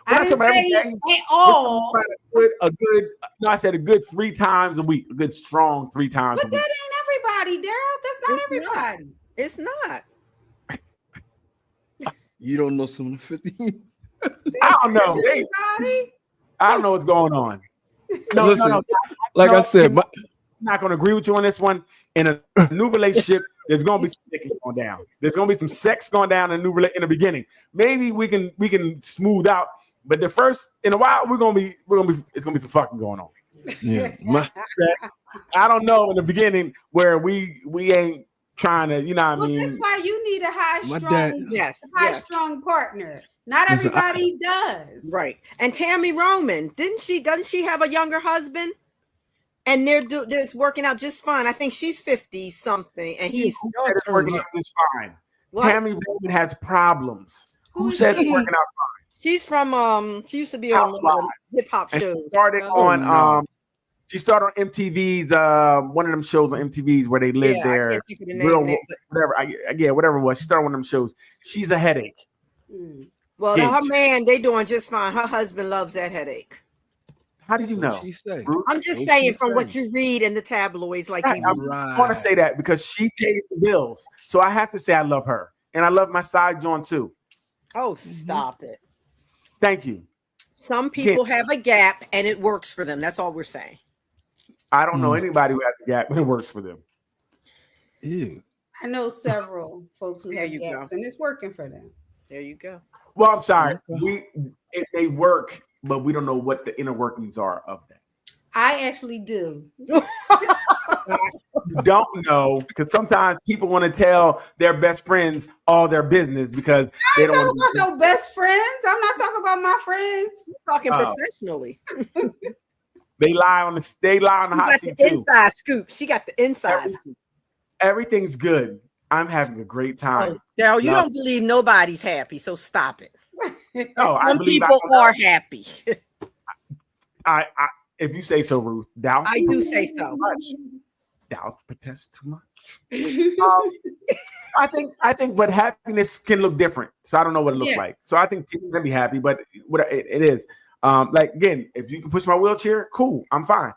We're I not didn't talking about say every day. at all. I said a good 3 times a week, a good strong 3 times But a that week. ain't everybody, Daryl. That's not It's not. everybody. It's not. You don't know some of the 50. I don't know. Hey, Everybody. I don't know what's going on. No, Listen, no. Like No, I said, I'm not going to agree with you on this one. In a new relationship, there's going to be some sex going down. There's going to be some sex going down in in the beginning. Maybe we can smooth out, but the first in a while it's going to be some fucking going on. yeah, I don't know in the beginning where we ain't trying to, you know what I Well, mean? that's why you need a high My strong, dad- Yes. strong partner. Not Listen, everybody does. Right. And Tammy Roman, doesn't she have a younger husband? And it's working out just fine. I think she's 50 something, and he's Who said it's working out just fine? what? Tammy Roman has problems. Who Who's said it's she? working out fine? She's from she used to be on Housewives. hip hop And she shows. started Oh, on no. she started on MTV's one of them shows on MTV's where they live I there. can't think of the name Real, of it, but- whatever. Whatever it was. She started one of them shows. She's a headache. Mm. well, Yeah. her man, they doing just fine. Her husband loves that headache. How did you know? She say. Bruce? I'm just What saying she from what say? you read in the tabloids, like Right, he I'm going to say that because she pays the bills. So I have to say I love her. And I love my side John too. oh, stop it. Thank you. Some people have a gap and it works for them. That's all we're saying. I don't know anybody who has a gap, but it works for them. Ew. I know several folks who There have you gaps, go. and it's working for them. There you go. Well, I'm sorry. Okay. They work, but we don't know what the inner workings are of that. I actually do. You don't know because sometimes people want to tell their best friends all their business because they I don't ain't want talking about no best friends. I'm not talking about my friends. Talking Oh. professionally. they lie on the She hot got seat the too. inside scoop. She got the inside Every- scoop. Everything's good. I'm having a great time. Daryl, you No. don't believe nobody's happy, so stop it. No, I Some believe people are happy. I if you say so, Ruth. Doubt. I do say so. Doubt protest too much. I think, but happiness can look different. So I don't know what it looks Yes. like. So I think people can be happy, but what it is. Like again, if you can push my wheelchair, cool. I'm fine.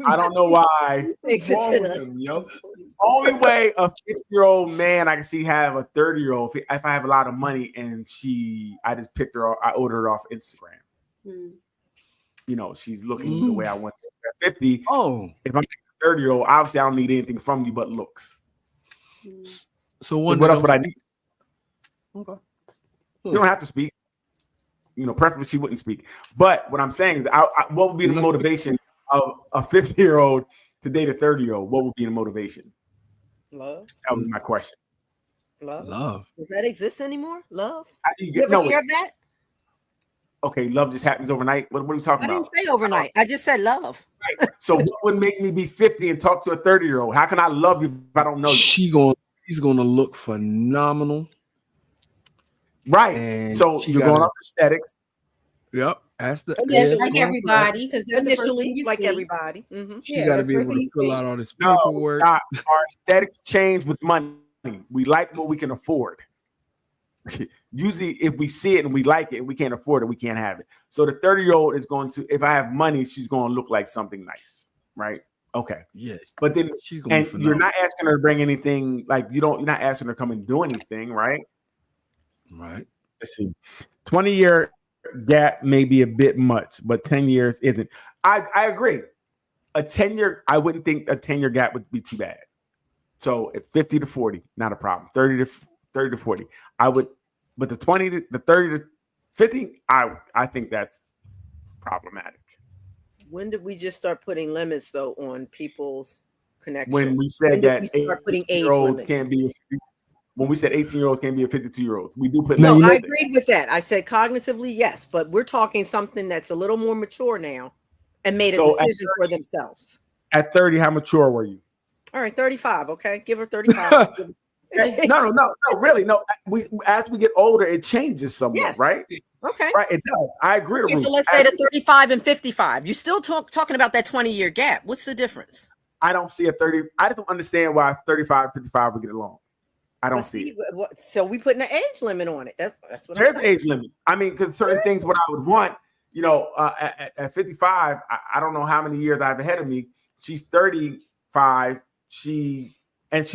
I don't know why. Takes it Wrong to with the- him, yo? Only way a 50-year-old man I can see have a 30-year-old if I have a lot of money and I just picked her, I ordered her off Instagram. Mm. You know, she's looking the way I want to. At 50, Oh, if I'm a 30-year-old, obviously I don't need anything from you but looks. Mm. so one. What of else would I need? Okay. You don't have to speak. You know, preferably she wouldn't speak. But what I'm saying is, what would be the motivation of a 50-year-old to date a 30-year-old? What would be the motivation? Love. That was my question. Love. Does that exist anymore? Love. How do you You get ever no? hear of that? Okay, love just happens overnight. What are we talking I about? didn't say overnight. I just said love. So what would make me be 50 and talk to a 30-year-old? How can I love you if I don't know you? She's gonna look phenomenal. Right. And So she you're gotta- going off aesthetics. Yep. That's the. Yes, that's Like going everybody, because that's the first Initially, thing you like see. everybody. Mm-hmm. She Yeah, got to that's be the able first thing to fill you out all this No, paperwork. our aesthetics change with money. We like what we can afford. Usually, if we see it and we like it and we can't afford it, we can't have it. So the 30-year-old is going to, if I have money, she's going to look like something nice, right? Okay. Yes, But then, she's gonna. and be you're phenomenal. not asking her to bring anything, like you're not asking her to come and do anything, right? Right. Let's see. 20-year gap may be a bit much, but 10 years isn't. I agree. A 10-year, I wouldn't think a 10-year gap would be too bad. So if 50 to 40, not a problem. 30 to 40. I would But the 20 to the 30 to 50, I think that's problematic. When did we just start putting limits though on people's connection? When we said that we start putting age 18-year-olds limits? can't be when we said 18-year-olds can't be a 52-year-old, we do put No, you know- I agreed with that. I said cognitively, yes, but we're talking something that's a little more mature now and made a So at decision for themselves. At 30, how mature were you? All right, 35. Okay, give her 35. No, really, no. As we get older, it changes somewhat, Yes. right? Okay. Right, it does. I agree. Okay, Ruth. so let's say the 35 and 55. You still talking about that 20-year gap. What's the difference? I don't see a 30. I don't understand why 35, 55 would get along. I don't But see it. So we putting an age limit on it. That's what There's I'm an saying. age limit. I mean, because certain things, what I would want, at 55, I don't know how many years I have ahead of me. She's 35. She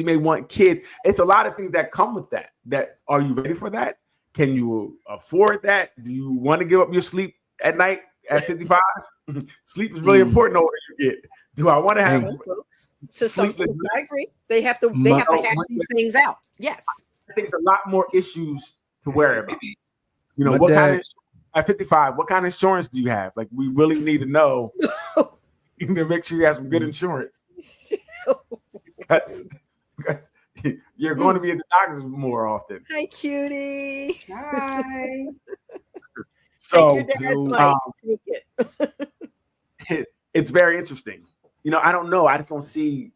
may want kids. It's a lot of things that come with that. That are you ready for that? Can you afford that? Do you want to give up your sleep at night at 55? Sleep is really important the older you get. Do I want to have Some folks, to some sleepless folks, I agree. They have to hash these things out. Yes. I think it's a lot more issues to worry about. My What kind dad- of at 55, what kind of insurance do you have? Like, we really need to know to make sure you have some good insurance. Because you're going to be at the doctors more often. Hi, cutie. Hi. So Take your dad's mic. Take it. it's very interesting. I don't know. I just don't see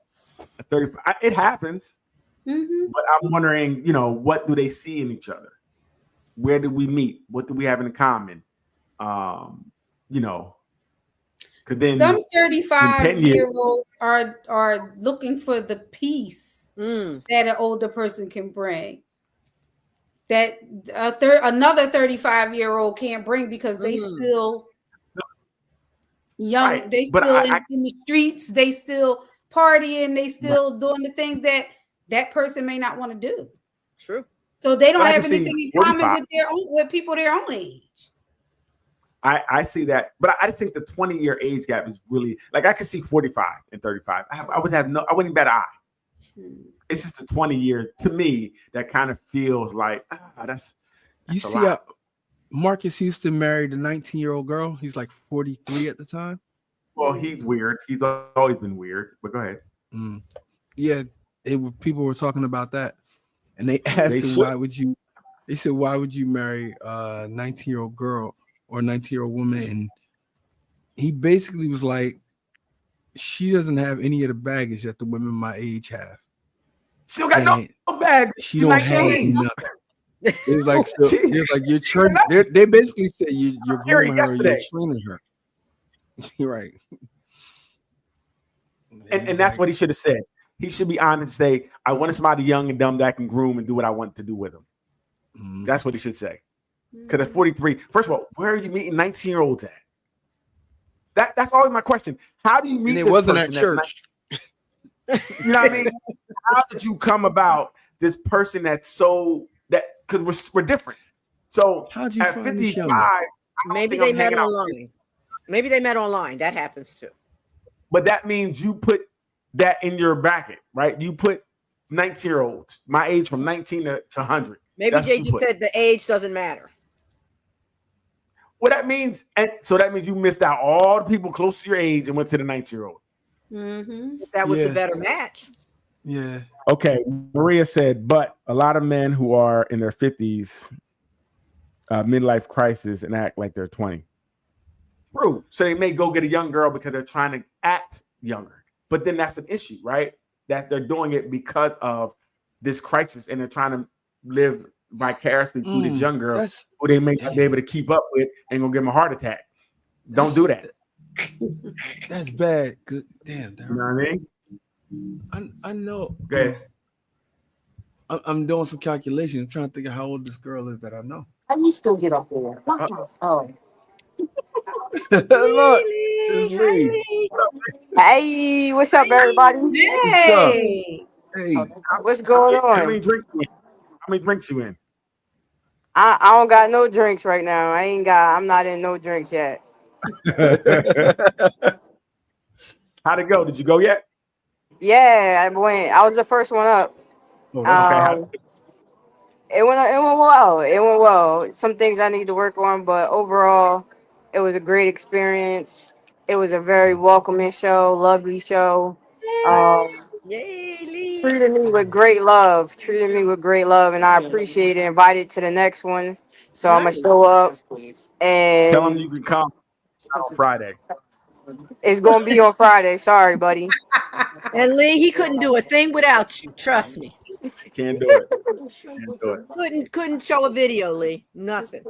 a 35. It happens, Mm-hmm. but I'm wondering, what do they see in each other? Where did we meet? What do we have in common? Because then Some in 10 years- 35-year-olds are looking for the peace that an older person can bring. That another 35-year-old can't bring because they still young. Right. They But still I- in the streets. They still partying. They still doing the things that person may not want to do. True. So they don't But I have can see anything in common 45. with people their own age. I see that, but I think the 20-year age gap is really, like, I could see 45 and 35. I wouldn't even bat an eye. It's just a 20-year to me that kind of feels like that's You a see lot. how Marcus Houston married a 19-year-old girl? He's like 43 at the time. Well, he's weird. He's always been weird. But go ahead. Yeah, people were talking about that, and they asked him, They said, why would you marry a 19-year-old girl or a 19-year-old woman? And he basically was like, she doesn't have any of the baggage that the women my age have. She don't got no bag. She don't have 19. nothing. It was like, you're training. They basically said you're grooming her, you're training her. You're right. And that's what he should have said. He should be honest and say, I wanted somebody young and dumb that I can groom and do what I want to do with them. That's what he should say. Because at 43, first of all, where are you meeting 19-year-olds at? That's always my question. How do you meet And it this wasn't person at church. You know what I mean? How did you come about this person that's because we're different. So how'd you at find 55, Maybe they met online. Maybe they met online. That happens too. But that means you put that in your bracket, right? You put 19-year-olds, my age from 19 to 100. Maybe That's they what you just put. said the age doesn't matter. Well, that means, and so that means you missed out all the people close to your age and went to the 19-year-old. That was the Yeah. better match. Yeah. Okay, Maria said, but a lot of men who are in their 50s, midlife crisis, and act like they're 20. True. So they may go get a young girl because they're trying to act younger. But then that's an issue, right? That they're doing it because of this crisis and they're trying to live vicariously through this young girl who they may not be able to keep up with and gonna give them a heart attack. Don't do that. That's bad. Good. Damn. You know what I mean? I know. Go ahead. I'm doing some calculations, trying to think of how old this girl is that I know. How you still get up there? Oh. Look, it's Lee. Hey, what's up, everybody? Hey. Hey, What's going How many on? drinks you in? How many drinks you in? I don't got no drinks right now. I'm not in no drinks yet. How'd it go? Did you go yet? Yeah, I went. I was the first one up. oh, Okay. Um, It went well. It went well. Some things I need to work on, but overall, it was a great experience. It was a very welcoming show, lovely show. Um, Yay, Lee. treated me with great love. Treated me with great love, and I appreciate it. Invited to the next one, so I'm gonna show up, Tell them and you can come on Friday. it's gonna be on Friday. Sorry, buddy. And Lee, he couldn't do a thing without you. Trust me. Can't do it. Can't do it Couldn't show a video, Lee. Nothing.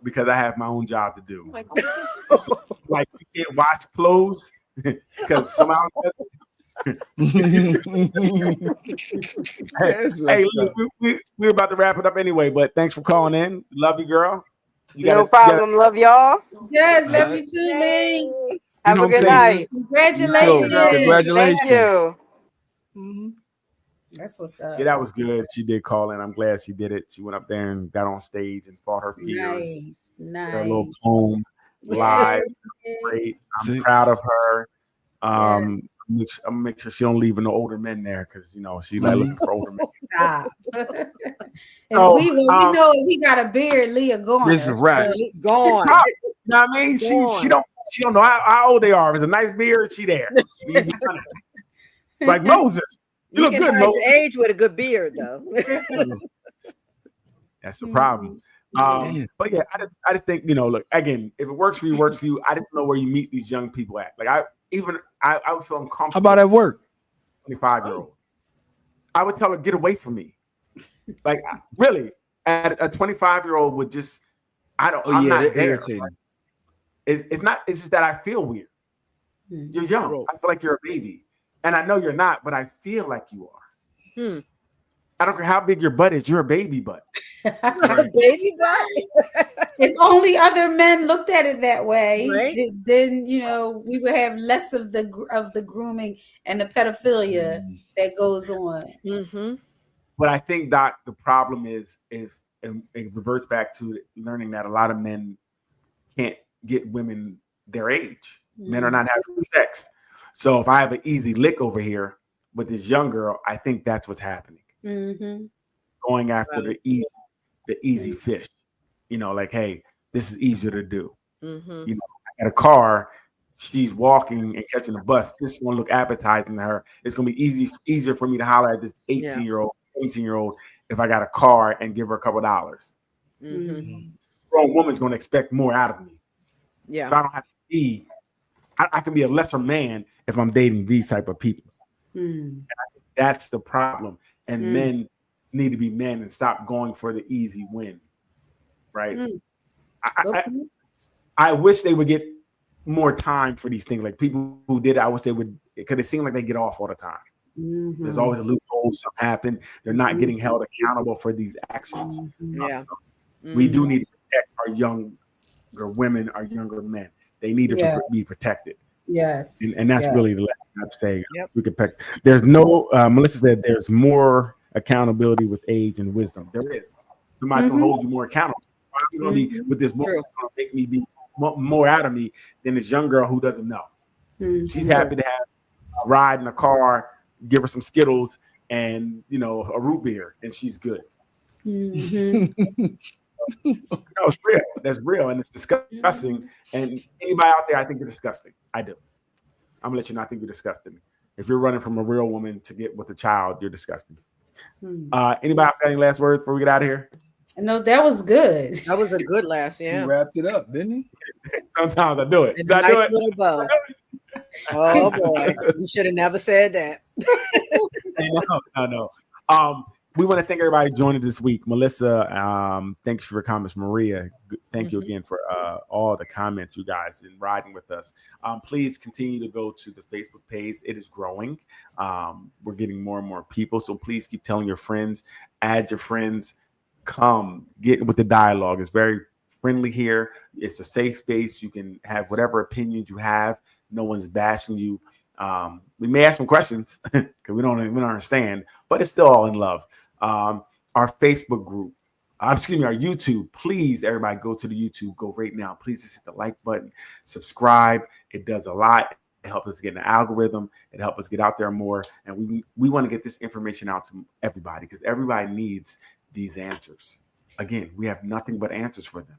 because I have my own job to do. Like you can't watch clothes because somehow. Hey, look, we're about to wrap it up anyway, but thanks for calling in. Love you, girl. No problem. Love y'all. Yes, love you too, Lee. Have know a what I'm good saying? night. Congratulations. Congratulations. Thank you. That's what's up. Yeah, that was good. She did call in. I'm glad she did it. She went up there and got on stage and fought her fears. Nice. Her little poem live. Great. I'm proud of her. I'm gonna make sure she don't leave no older men there because she like looking for older men. Stop. And So, we know if he got a beard, Leah gone. This is a wrap. Gone. You know what I mean? She don't know how old they are. If it's a nice beard, she there. Like Moses. You look can good, hide Moses. your age with a good beard, though. That's the problem. But yeah, I just think, look, again, if it works for you, works for you. I just know where you meet these young people at. Like I would feel uncomfortable. How about at work? 25-year-old. I would tell her, get away from me. Like really, a 25-year-old would just, I'm not there. Irritating. It's just that I feel weird. You're young. I feel like you're a baby. And I know you're not, but I feel like you are. I don't care how big your butt is, you're a baby butt. Baby butt. If only other men looked at it that way, Right. then we would have less of the grooming and the pedophilia that goes on. Mm-hmm. But I think, Doc, the problem is it reverts back to learning that a lot of men can't get women their age. Men are not having sex. So if I have an easy lick over here with this young girl, I think that's what's happening. Going after the easy fish. Like, hey, this is easier to do. At a car, she's walking and catching a bus. This won't look appetizing to her. It's gonna be easier for me to holler at this 18-year-old, 18-year-old if I got a car and give her a couple of dollars. Grown woman's gonna expect more out of me. Yeah. So I don't have to be. I can be a lesser man if I'm dating these type of people. And I think that's the problem. And men need to be men and stop going for the easy win. Right? I wish they would get more time for these things. Like people who did it, I wish they would, because it seems like they get off all the time. There's always a loophole, something happen. They're not getting held accountable for these actions. Yeah. We do need to protect our younger women, our younger men. They need to be protected. Yes. And that's really the last thing I'm saying. We can protect. There's no, Melissa said there's more accountability with age and wisdom. There is. Somebody's going to hold you more accountable. I'm going to be with this woman going to make me be more out of me than this young girl who doesn't know. She's happy to have a ride in a car, give her some Skittles and, a root beer, and she's good. No, it's real. That's real, and it's disgusting. And anybody out there, I think you're disgusting. I do. I'm gonna let you know. I think you're disgusting. If you're running from a real woman to get with a child, you're disgusting. Anybody else got any last words before we get out of here? No, that was good. That was a good last. Yeah. He wrapped it up, didn't he? Sometimes I do it. And Did a I do nice it? little bow. Oh boy, you should have never said that. No. We want to thank everybody joining this week. Melissa, thank you for your comments. Maria, thank you again for all the comments, you guys, and riding with us. Please continue to go to the Facebook page. It is growing. We're getting more and more people. So please keep telling your friends, add your friends, come get with the dialogue. It's very friendly here. It's a safe space. You can have whatever opinions you have. No one's bashing you. We may ask some questions because we don't understand, but it's still all in love. Our Facebook group, our YouTube. Please, everybody, go to the YouTube. Go right now. Please just hit the like button, subscribe. It does a lot. It helps us get in the algorithm. It helps us get out there more. And we want to get this information out to everybody because everybody needs these answers. Again, we have nothing but answers for them.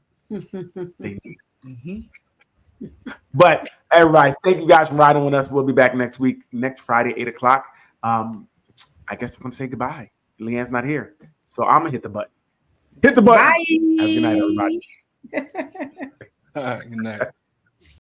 They need it. Mm-hmm. But everybody, thank you guys for riding with us. We'll be back next week, next Friday, 8 o'clock. I guess we're going to say goodbye. Leanne's not here. So I'm going to hit the button. Hit the button. Bye. Have a good night, everybody. All right, good night.